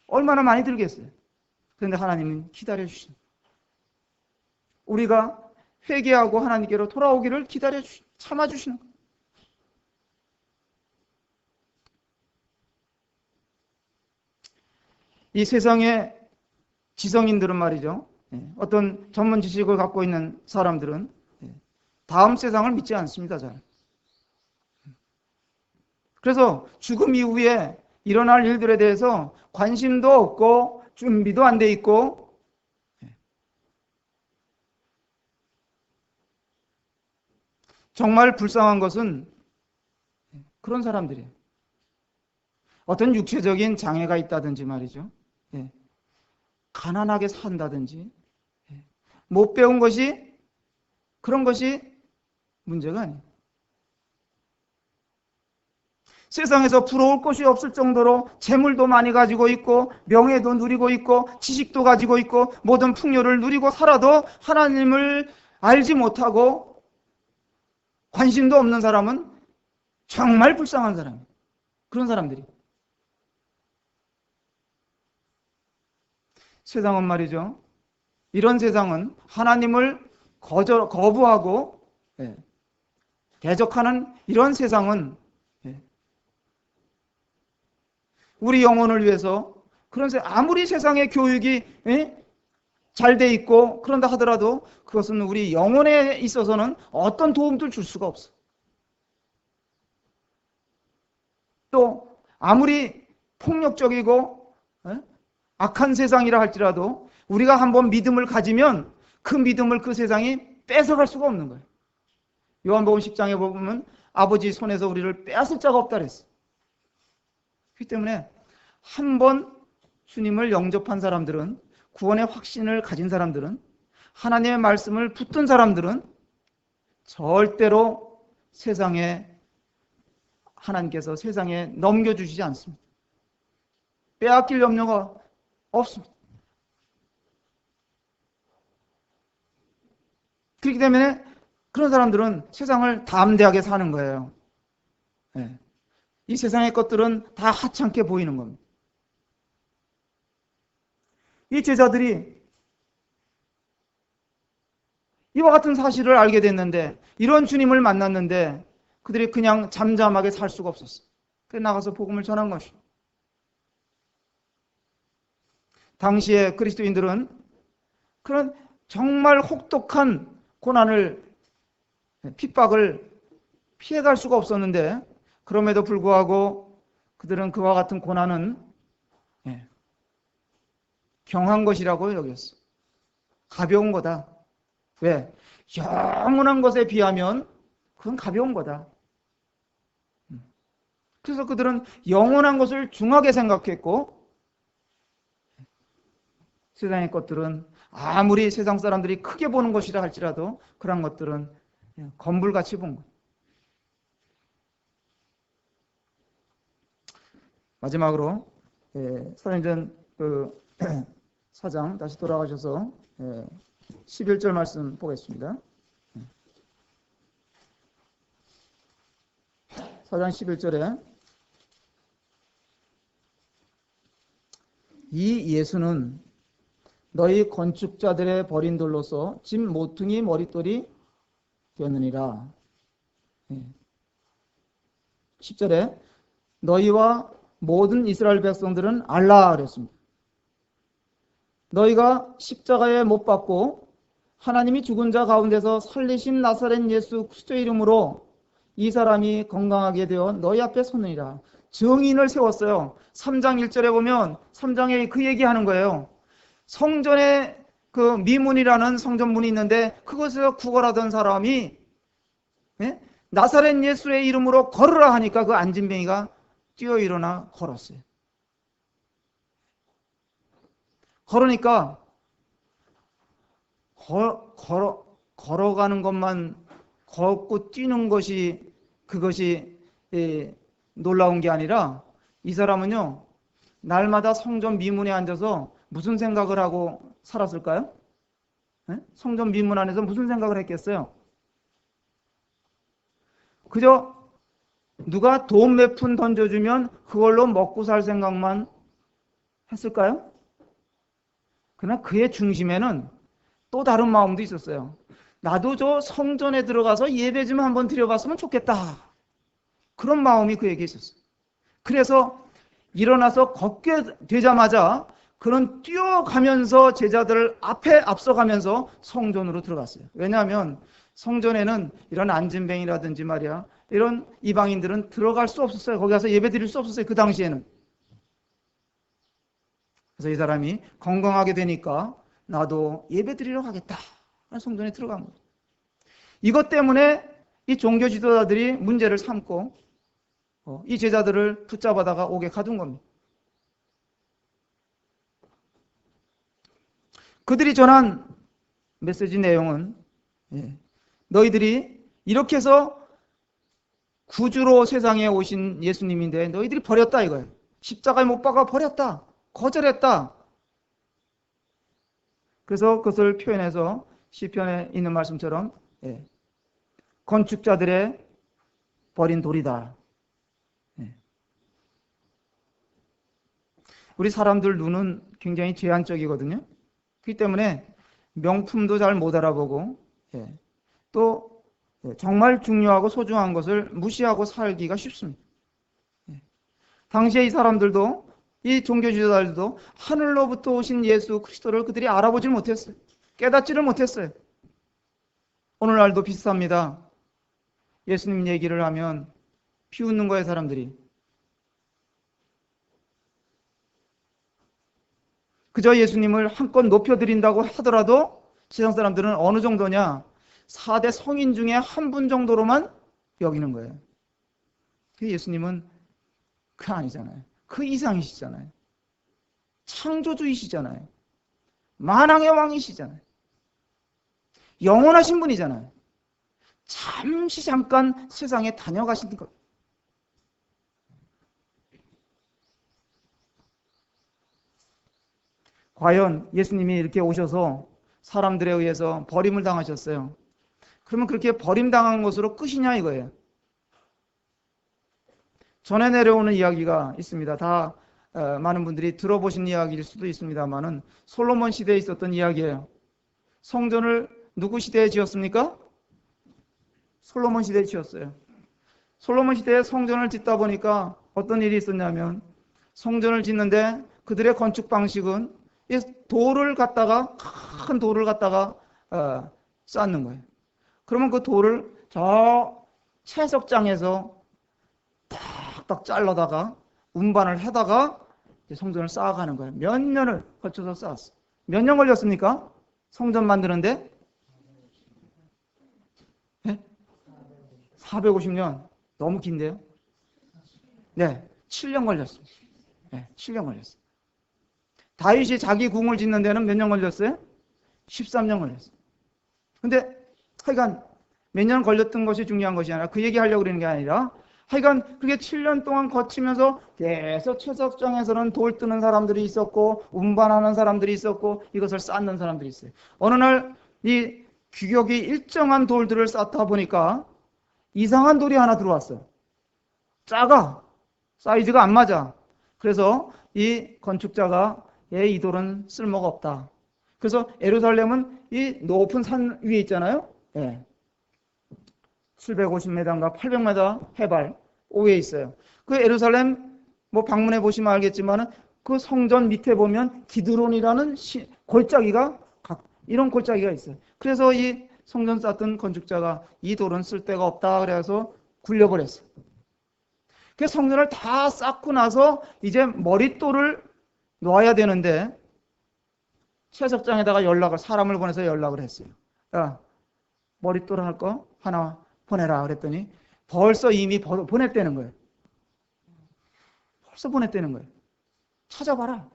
얼마나 많이 들겠어요. 그런데 하나님은 기다려주십니다. 우리가 회개하고 하나님께로 돌아오기를 참아주시는 거예요. 이 세상의 지성인들은 말이죠. 어떤 전문 지식을 갖고 있는 사람들은 다음 세상을 믿지 않습니다. 잘. 그래서 죽음 이후에 일어날 일들에 대해서 관심도 없고 준비도 안 돼 있고 정말 불쌍한 것은 그런 사람들이에요. 어떤 육체적인 장애가 있다든지 말이죠. 가난하게 산다든지 못 배운 것이 그런 것이 문제가 아니에요. 세상에서 부러울 것이 없을 정도로 재물도 많이 가지고 있고 명예도 누리고 있고 지식도 가지고 있고 모든 풍요를 누리고 살아도 하나님을 알지 못하고 관심도 없는 사람은 정말 불쌍한 사람이에요. 그런 사람들이. 세상은 말이죠. 이런 세상은 하나님을 거부하고 대적하는 이런 세상은 우리 영혼을 위해서 아무리 세상의 교육이 잘 돼 있고 그런다 하더라도 그것은 우리 영혼에 있어서는 어떤 도움도 줄 수가 없어. 또 아무리 폭력적이고 악한 세상이라 할지라도 우리가 한번 믿음을 가지면 그 믿음을 그 세상이 뺏어갈 수가 없는 거예요. 요한복음 10장에 보면 아버지 손에서 우리를 빼앗을 자가 없다 그랬어요. 그렇기 때문에 한번 주님을 영접한 사람들은, 구원의 확신을 가진 사람들은, 하나님의 말씀을 붙든 사람들은 절대로 하나님께서 세상에 넘겨주시지 않습니다. 빼앗길 염려가 없습니다. 그렇기 때문에 그런 사람들은 세상을 담대하게 사는 거예요. 이 세상의 것들은 다 하찮게 보이는 겁니다. 이 제자들이 이와 같은 사실을 알게 됐는데, 이런 주님을 만났는데 그들이 그냥 잠잠하게 살 수가 없었어요. 그래서 나가서 복음을 전한 것이죠. 당시에 그리스도인들은 그런 정말 혹독한 고난을, 핍박을 피해갈 수가 없었는데, 그럼에도 불구하고 그들은 그와 같은 고난은 경한 것이라고 여겼어. 가벼운 거다. 왜? 영원한 것에 비하면 그건 가벼운 거다. 그래서 그들은 영원한 것을 중하게 생각했고, 세상의 것들은 아무리 세상 사람들이 크게 보는 것이라 할지라도 그런 것들은 건불같이 본 거예요. 마지막으로 사도행전 4장 다시 돌아가셔서 11절 말씀 보겠습니다. 4장 11절에 이 예수는 너희 건축자들의 버린 돌로서 집 모퉁이 머릿돌이 되느니라. 10절에 너희와 모든 이스라엘 백성들은 알라 그랬습니다. 너희가 십자가에 못 박고 하나님이 죽은 자 가운데서 살리신 나사렛 예수 그리스도의 이름으로 이 사람이 건강하게 되어 너희 앞에 서느니라. 증인을 세웠어요. 3장 1절에 보면 3장에 그 얘기하는 거예요. 성전에 그 미문이라는 성전문이 있는데 그것에서 구걸하던 사람이 나사렛 예수의 이름으로 걸으라 하니까 그 안진뱅이가 뛰어 일어나 걸었어요. 걸으니까 걸어가는 것만, 걷고 뛰는 것이 그것이 놀라운 게 아니라 이 사람은요, 날마다 성전 미문에 앉아서 무슨 생각을 하고 살았을까요? 성전 미문 안에서 무슨 생각을 했겠어요? 그저 누가 돈 몇 푼 던져주면 그걸로 먹고 살 생각만 했을까요? 그러나 그의 중심에는 또 다른 마음도 있었어요. 나도 저 성전에 들어가서 예배 좀 한번 드려봤으면 좋겠다. 그런 마음이 그에게 있었어요. 그래서 일어나서 걷게 되자마자 그는 뛰어가면서 제자들 앞에 앞서가면서 성전으로 들어갔어요. 왜냐하면 성전에는 이런 안진뱅이라든지 말이야, 이런 이방인들은 들어갈 수 없었어요. 거기 가서 예배 드릴 수 없었어요. 그 당시에는. 그래서 이 사람이 건강하게 되니까 나도 예배 드리러 가겠다. 성전에 들어간 거예요. 이것 때문에 이 종교 지도자들이 문제를 삼고 이 제자들을 붙잡아다가 옥에 가둔 겁니다. 그들이 전한 메시지 내용은 너희들이 이렇게 해서 구주로 세상에 오신 예수님인데 너희들이 버렸다 이거예요. 십자가에 못 박아 버렸다. 거절했다. 그래서 그것을 표현해서 시편에 있는 말씀처럼 건축자들의 버린 돌이다. 우리 사람들 눈은 굉장히 제한적이거든요. 그렇기 때문에 명품도 잘 못 알아보고 또 정말 중요하고 소중한 것을 무시하고 살기가 쉽습니다. 당시에 이 사람들도 이 종교 지도자들도 하늘로부터 오신 예수 그리스도를 그들이 알아보질 못했어요. 깨닫지를 못했어요. 오늘날도 비슷합니다. 예수님 얘기를 하면 비웃는 거예요, 사람들이. 그저 예수님을 한껏 높여드린다고 하더라도 세상 사람들은 어느 정도냐? 4대 성인 중에 한 분 정도로만 여기는 거예요. 예수님은 그 아니잖아요. 그 이상이시잖아요. 창조주이시잖아요. 만왕의 왕이시잖아요. 영원하신 분이잖아요. 잠시 잠깐 세상에 다녀가신 것. 과연 예수님이 이렇게 오셔서 사람들에 의해서 버림을 당하셨어요. 그러면 그렇게 버림당한 것으로 끝이냐 이거예요. 전에 내려오는 이야기가 있습니다. 다 많은 분들이 들어보신 이야기일 수도 있습니다만은 솔로몬 시대에 있었던 이야기예요. 성전을 누구 시대에 지었습니까? 솔로몬 시대에 지었어요. 솔로몬 시대에 성전을 짓다 보니까 어떤 일이 있었냐면 성전을 짓는데 그들의 건축 방식은 이 돌을 갖다가 큰 돌을 갖다가 쌓는 거예요. 그러면 그 돌을 저 채석장에서 딱 잘라다가 운반을 해다가 성전을 쌓아가는 거예요. 몇 년을 거쳐서 쌓았어. 몇 년 걸렸습니까? 성전 만드는데? 450년. 너무 긴데요? 네, 7년 걸렸습니다. 네, 7년 걸렸어요. 다윗이 자기 궁을 짓는 데는 몇 년 걸렸어요? 13년 걸렸어요. 근데 하여간 몇 년 걸렸던 것이 중요한 것이 아니라 그 얘기 하려고 그러는 게 아니라 하여간 그게 7년 동안 거치면서 계속 채석장에서는 돌 뜨는 사람들이 있었고 운반하는 사람들이 있었고 이것을 쌓는 사람들이 있어요. 어느 날 이 규격이 일정한 돌들을 쌓다 보니까 이상한 돌이 하나 들어왔어요. 작아. 사이즈가 안 맞아. 그래서 이 건축자가 이 돌은 쓸모가 없다. 그래서 예루살렘은 이 높은 산 위에 있잖아요. 750m인가 800m 해발 위에 있어요. 그 예루살렘 뭐 방문해 보시면 알겠지만은 그 성전 밑에 보면 기드론이라는 골짜기가 이런 골짜기가 있어요. 그래서 이 성전 쌓던 건축자가 이 돌은 쓸데가 없다 그래서 굴려버렸어요. 그 성전을 다 쌓고 나서 이제 머릿돌을 놓아야 되는데 채석장에다가 사람을 보내서 연락을 했어요. 야, 머릿돌 할 거 하나 보내라 그랬더니 벌써 이미 보냈다는 거예요. 벌써 보냈다는 거예요. 찾아봐라.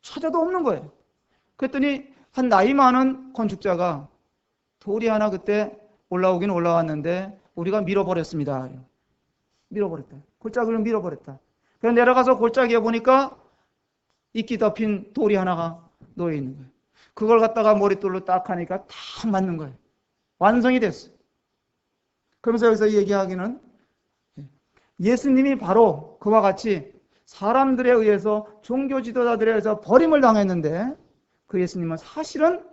찾아도 없는 거예요. 그랬더니 한 나이 많은 건축자가 돌이 하나 그때 올라오긴 올라왔는데 우리가 밀어버렸습니다. 밀어버렸다. 골짜기를 밀어버렸다. 그래서 내려가서 골짜기에 보니까 이끼 덮인 돌이 하나가 놓여 있는 거예요. 그걸 갖다가 머릿돌로 딱 하니까 딱 맞는 거예요. 완성이 됐어요. 그러면서 여기서 얘기하기는 예수님이 바로 그와 같이 사람들에 의해서, 종교 지도자들에 의해서 버림을 당했는데 그 예수님은 사실은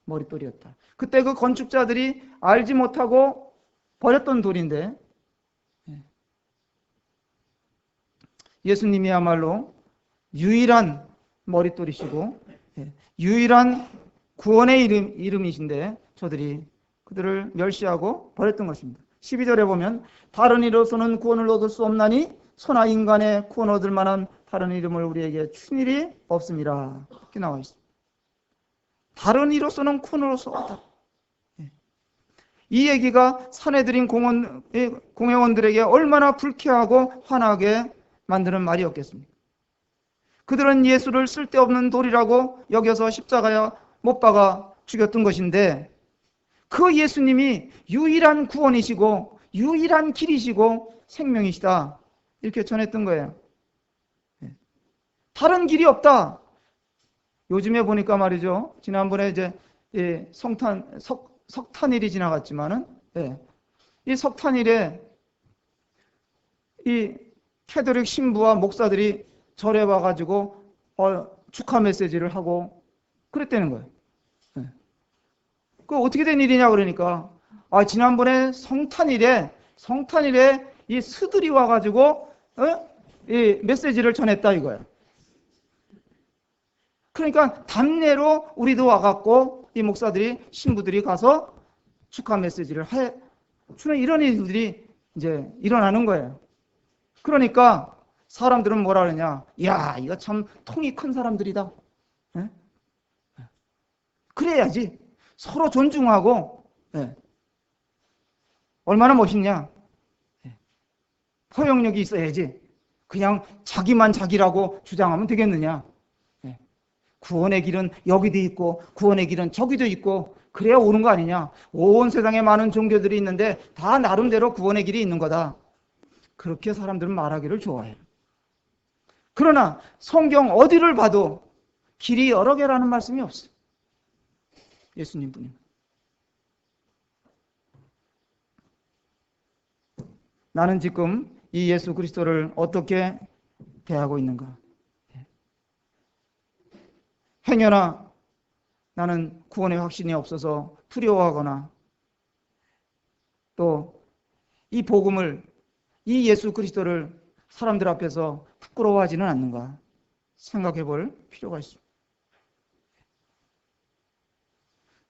머릿돌이었다. 그때 그 건축자들이 알지 못하고 버렸던 돌인데 예수님이야말로 유일한 머릿돌이시고 유일한 구원의 이름이신데 저들이 그들을 멸시하고 버렸던 것입니다. 12절에 보면 다른 이로서는 구원을 얻을 수 없나니 소나 인간의 구원 얻을 만한 다른 이름을 우리에게 준 일이 없습니다. 이렇게 나와 있습니다. 다른 이로서는 구원을 얻을 수 없다. 이 얘기가 사내들인 공회원들에게 얼마나 불쾌하고 화나게 만드는 말이었겠습니까? 그들은 예수를 쓸데없는 돌이라고 여겨서 십자가에 못 박아 죽였던 것인데 그 예수님이 유일한 구원이시고 유일한 길이시고 생명이시다 이렇게 전했던 거예요. 다른 길이 없다. 요즘에 보니까 말이죠. 지난번에 이제 석탄일이 지나갔지만은 이 석탄일에 이 캐톨릭 신부와 목사들이 절에 와가지고 축하 메시지를 하고 그랬다는 거예요. 그 어떻게 된 일이냐 그러니까 지난번에 성탄일에 이 스들이 와가지고 이 메시지를 전했다 이거예요. 그러니까 답례로 우리도 와갖고 이 목사들이 신부들이 가서 축하 메시지를 주는 이런 일들이 이제 일어나는 거예요. 그러니까 사람들은 뭐라 그러냐? 야, 이거 참 통이 큰 사람들이다. 그래야지. 서로 존중하고 얼마나 멋있냐? 포용력이 있어야지. 그냥 자기만 자기라고 주장하면 되겠느냐? 구원의 길은 여기도 있고 구원의 길은 저기도 있고 그래야 옳은 거 아니냐? 온 세상에 많은 종교들이 있는데 다 나름대로 구원의 길이 있는 거다. 그렇게 사람들은 말하기를 좋아해요. 그러나 성경 어디를 봐도 길이 여러 개라는 말씀이 없어요. 예수님 분이. 나는 지금 이 예수 그리스도를 어떻게 대하고 있는가? 행여나 나는 구원의 확신이 없어서 두려워하거나 또 이 복음을, 이 예수 그리스도를 사람들 앞에서 부끄러워하지는 않는가 생각해 볼 필요가 있습니다.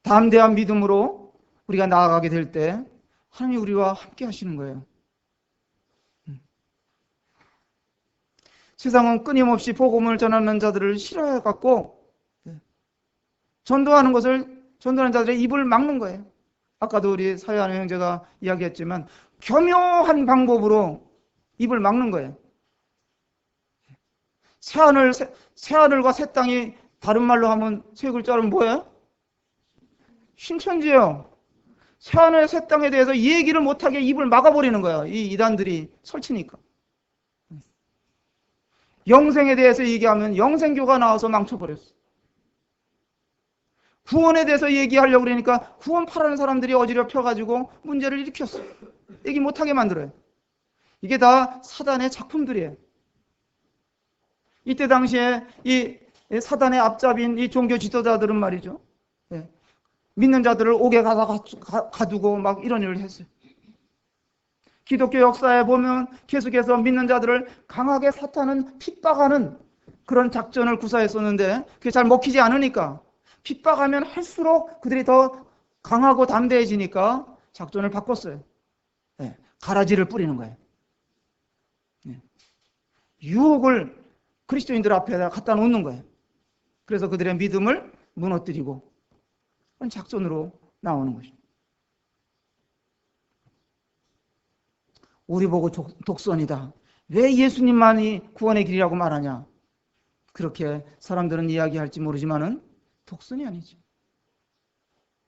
담대한 믿음으로 우리가 나아가게 될 때 하나님이 우리와 함께 하시는 거예요. 세상은 끊임없이 복음을 전하는 자들을 싫어해갖고 전도하는 자들의 입을 막는 거예요. 아까도 우리 사회하는 형제가 이야기했지만 교묘한 방법으로 입을 막는 거예요. 새하늘과 새 땅이 다른 말로 하면 세 글자는 뭐예요? 신천지예요. 새하늘 새 땅에 대해서 이 얘기를 못하게 입을 막아버리는 거예요. 이 이단들이 설치니까. 영생에 대해서 얘기하면 영생교가 나와서 망쳐버렸어. 구원에 대해서 얘기하려고 그러니까 구원파라는 사람들이 어지럽혀가지고 문제를 일으켰어. 얘기 못하게 만들어요. 이게 다 사단의 작품들이에요. 이때 당시에 이 사단의 앞잡이인 이 종교 지도자들은 말이죠. 믿는 자들을 옥에 가두고 막 이런 일을 했어요. 기독교 역사에 보면 계속해서 믿는 자들을 강하게 사탄은 핍박하는 그런 작전을 구사했었는데 그게 잘 먹히지 않으니까 핍박하면 할수록 그들이 더 강하고 담대해지니까 작전을 바꿨어요. 가라지를 뿌리는 거예요. 유혹을 그리스도인들 앞에다 갖다 놓는 거예요. 그래서 그들의 믿음을 무너뜨리고 그런 작전으로 나오는 것입니다. 우리 보고 독선이다. 왜 예수님만이 구원의 길이라고 말하냐? 그렇게 사람들은 이야기할지 모르지만은 독선이 아니지.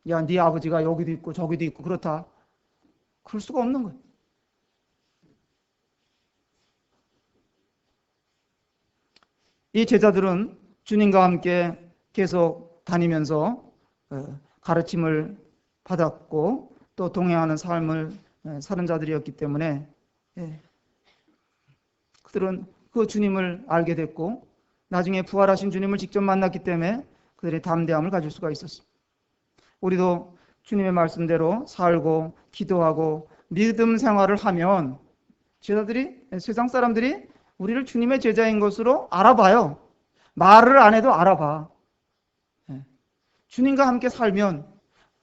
야, 네 아버지가 여기도 있고 저기도 있고 그렇다. 그럴 수가 없는 거예요. 이 제자들은 주님과 함께 계속 다니면서 가르침을 받았고 또 동행하는 삶을 사는 자들이었기 때문에 그들은 그 주님을 알게 됐고 나중에 부활하신 주님을 직접 만났기 때문에 그들의 담대함을 가질 수가 있었습니다. 우리도 주님의 말씀대로 살고 기도하고 믿음 생활을 하면 세상 사람들이 우리를 주님의 제자인 것으로 알아봐요. 말을 안 해도 알아봐. 주님과 함께 살면,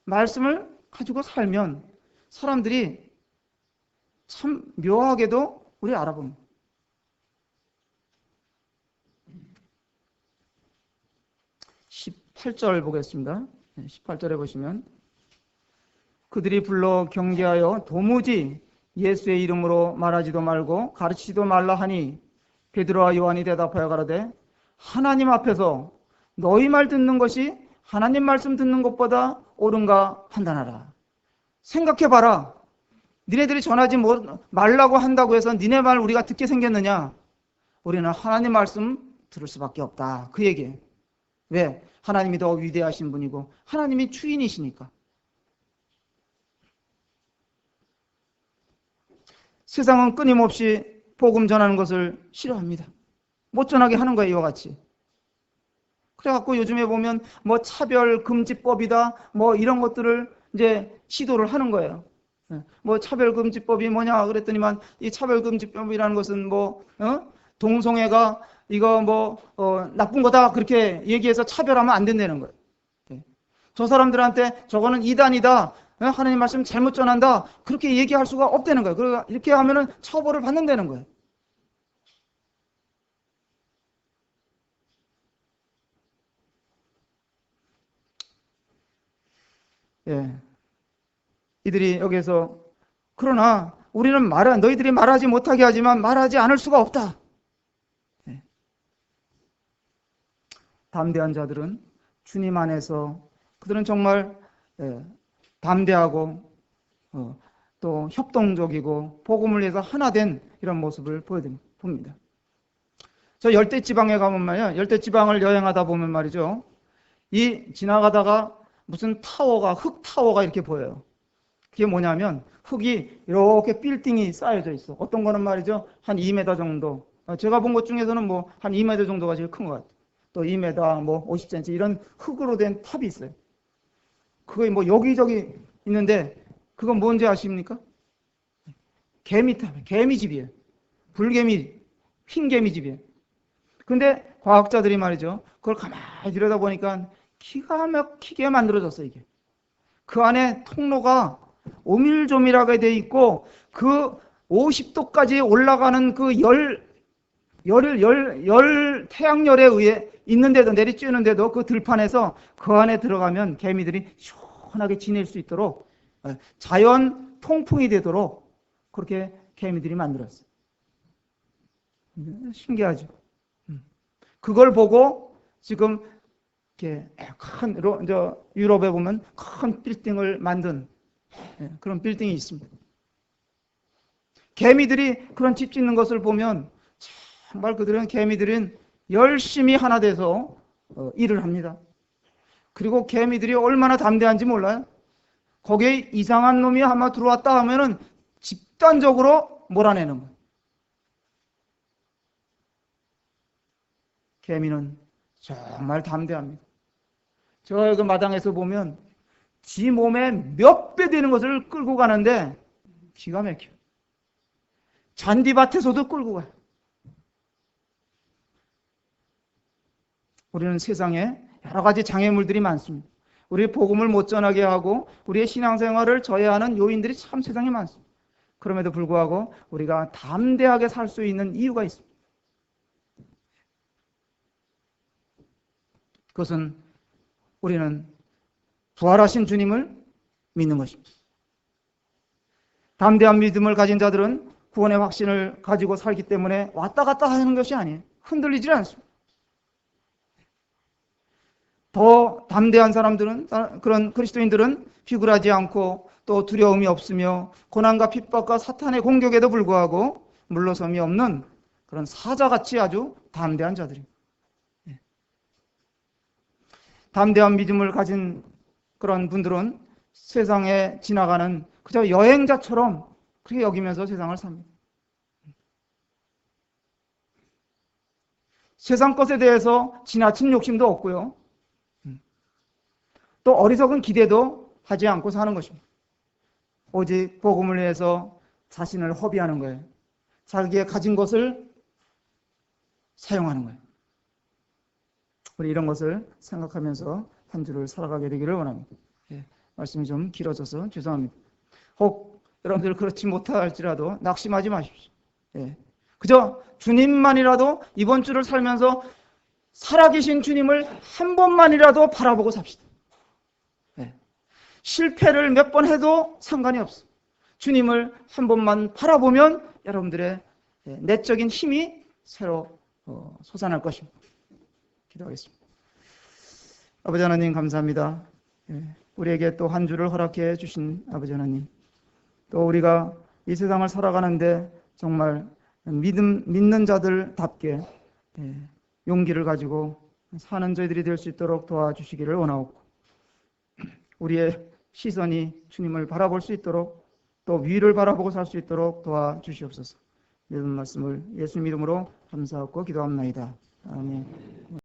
말씀을 가지고 살면 사람들이 참 묘하게도 우리 알아봅니다. 18절 보겠습니다. 18절에 보시면 그들이 불러 경계하여 도무지 예수의 이름으로 말하지도 말고 가르치지도 말라 하니 베드로와 요한이 대답하여 가로되 하나님 앞에서 너희 말 듣는 것이 하나님 말씀 듣는 것보다 옳은가 판단하라. 생각해봐라. 니네들이 전하지 말라고 한다고 해서 니네 말 우리가 듣게 생겼느냐? 우리는 하나님 말씀 들을 수밖에 없다. 그 얘기예요. 왜? 하나님이 더 위대하신 분이고 하나님이 주인이시니까. 세상은 끊임없이 복음 전하는 것을 싫어합니다. 못 전하게 하는 거예요, 이와 같이. 그래갖고 요즘에 보면 뭐 차별금지법이다, 뭐 이런 것들을 이제 시도를 하는 거예요. 뭐 차별금지법이 뭐냐 그랬더니만 이 차별금지법이라는 것은 뭐 동성애가 이거 나쁜 거다 그렇게 얘기해서 차별하면 안 된다는 거예요. 저 사람들한테 저거는 이단이다, 하나님 말씀 잘못 전한다 그렇게 얘기할 수가 없다는 거예요. 그러니까 이렇게 하면은 처벌을 받는다는 거예요. 예. 이들이 여기에서 그러나 우리는 너희들이 말하지 못하게 하지만 말하지 않을 수가 없다. 예. 담대한 자들은 주님 안에서 그들은 정말 담대하고 또 협동적이고 복음을 위해서 하나 된 이런 모습을 보입니다. 저 열대지방에 가면 말이야, 열대지방을 여행하다 보면 말이죠, 이 지나가다가 무슨 흙 타워가 이렇게 보여요. 그게 뭐냐면 흙이 이렇게 빌딩이 쌓여져 있어. 어떤 거는 말이죠, 한 2m 정도. 제가 본 것 중에서는 뭐 한 2m 정도가 제일 큰 것 같아요. 또 2m, 뭐 50cm 이런 흙으로 된 탑이 있어요. 그거 뭐 여기저기 있는데 그건 뭔지 아십니까? 개미탑, 개미집이에요. 불개미, 흰개미집이에요. 근데 과학자들이 말이죠, 그걸 가만히 들여다보니까 기가 막히게 만들어졌어, 이게. 그 안에 통로가 오밀조밀하게 돼 있고 그 50도까지 올라가는 그 태양열에 의해 있는데도, 내리쬐는데도 그 들판에서 그 안에 들어가면 개미들이 시원하게 지낼 수 있도록 자연 통풍이 되도록 그렇게 개미들이 만들었어요. 신기하죠. 그걸 보고 지금 이렇게 유럽에 보면 큰 빌딩을 만든 그런 빌딩이 있습니다. 개미들이 그런 집 짓는 것을 보면 정말 개미들은 열심히 하나 돼서 일을 합니다. 그리고 개미들이 얼마나 담대한지 몰라요? 거기에 이상한 놈이 아마 들어왔다 하면은 집단적으로 몰아내는 거예요. 개미는 정말 담대합니다. 저 그 마당에서 보면 지 몸에 몇 배 되는 것을 끌고 가는데 기가 막혀. 잔디밭에서도 끌고 가요. 우리는 세상에 여러 가지 장애물들이 많습니다. 우리 복음을 못 전하게 하고 우리의 신앙생활을 저해하는 요인들이 참 세상에 많습니다. 그럼에도 불구하고 우리가 담대하게 살 수 있는 이유가 있습니다. 그것은 우리는 부활하신 주님을 믿는 것입니다. 담대한 믿음을 가진 자들은 구원의 확신을 가지고 살기 때문에 왔다 갔다 하는 것이 아니에요. 흔들리지 않습니다. 더 담대한 사람들은, 그런 그리스도인들은 비굴하지 않고 또 두려움이 없으며 고난과 핍박과 사탄의 공격에도 불구하고 물러섬이 없는 그런 사자같이 아주 담대한 자들입니다. 담대한 믿음을 가진 그런 분들은 세상에 지나가는 그저 여행자처럼 그렇게 여기면서 세상을 삽니다. 세상 것에 대해서 지나친 욕심도 없고요. 또 어리석은 기대도 하지 않고 사는 것입니다. 오직 복음을 위해서 자신을 허비하는 거예요. 자기의 가진 것을 사용하는 거예요. 우리 이런 것을 생각하면서 한 주를 살아가게 되기를 원합니다. 말씀이 좀 길어져서 죄송합니다. 혹 여러분들 그렇지 못할지라도 낙심하지 마십시오. 그저 주님만이라도 이번 주를 살면서 살아계신 주님을 한 번만이라도 바라보고 삽시다. 실패를 몇 번 해도 상관이 없어. 주님을 한 번만 바라보면 여러분들의 내적인 힘이 새로 솟아날 것입니다. 기도하겠습니다. 아버지 하나님 감사합니다. 우리에게 또 한 주를 허락해 주신 아버지 하나님, 또 우리가 이 세상을 살아가는데 정말 믿는 자들답게 용기를 가지고 사는 저희들이 될 수 있도록 도와주시기를 원하옵고, 우리의 시선이 주님을 바라볼 수 있도록 또 위를 바라보고 살 수 있도록 도와주시옵소서. 믿음 말씀을 예수 이름으로 감사하고 기도합나이다. 아멘.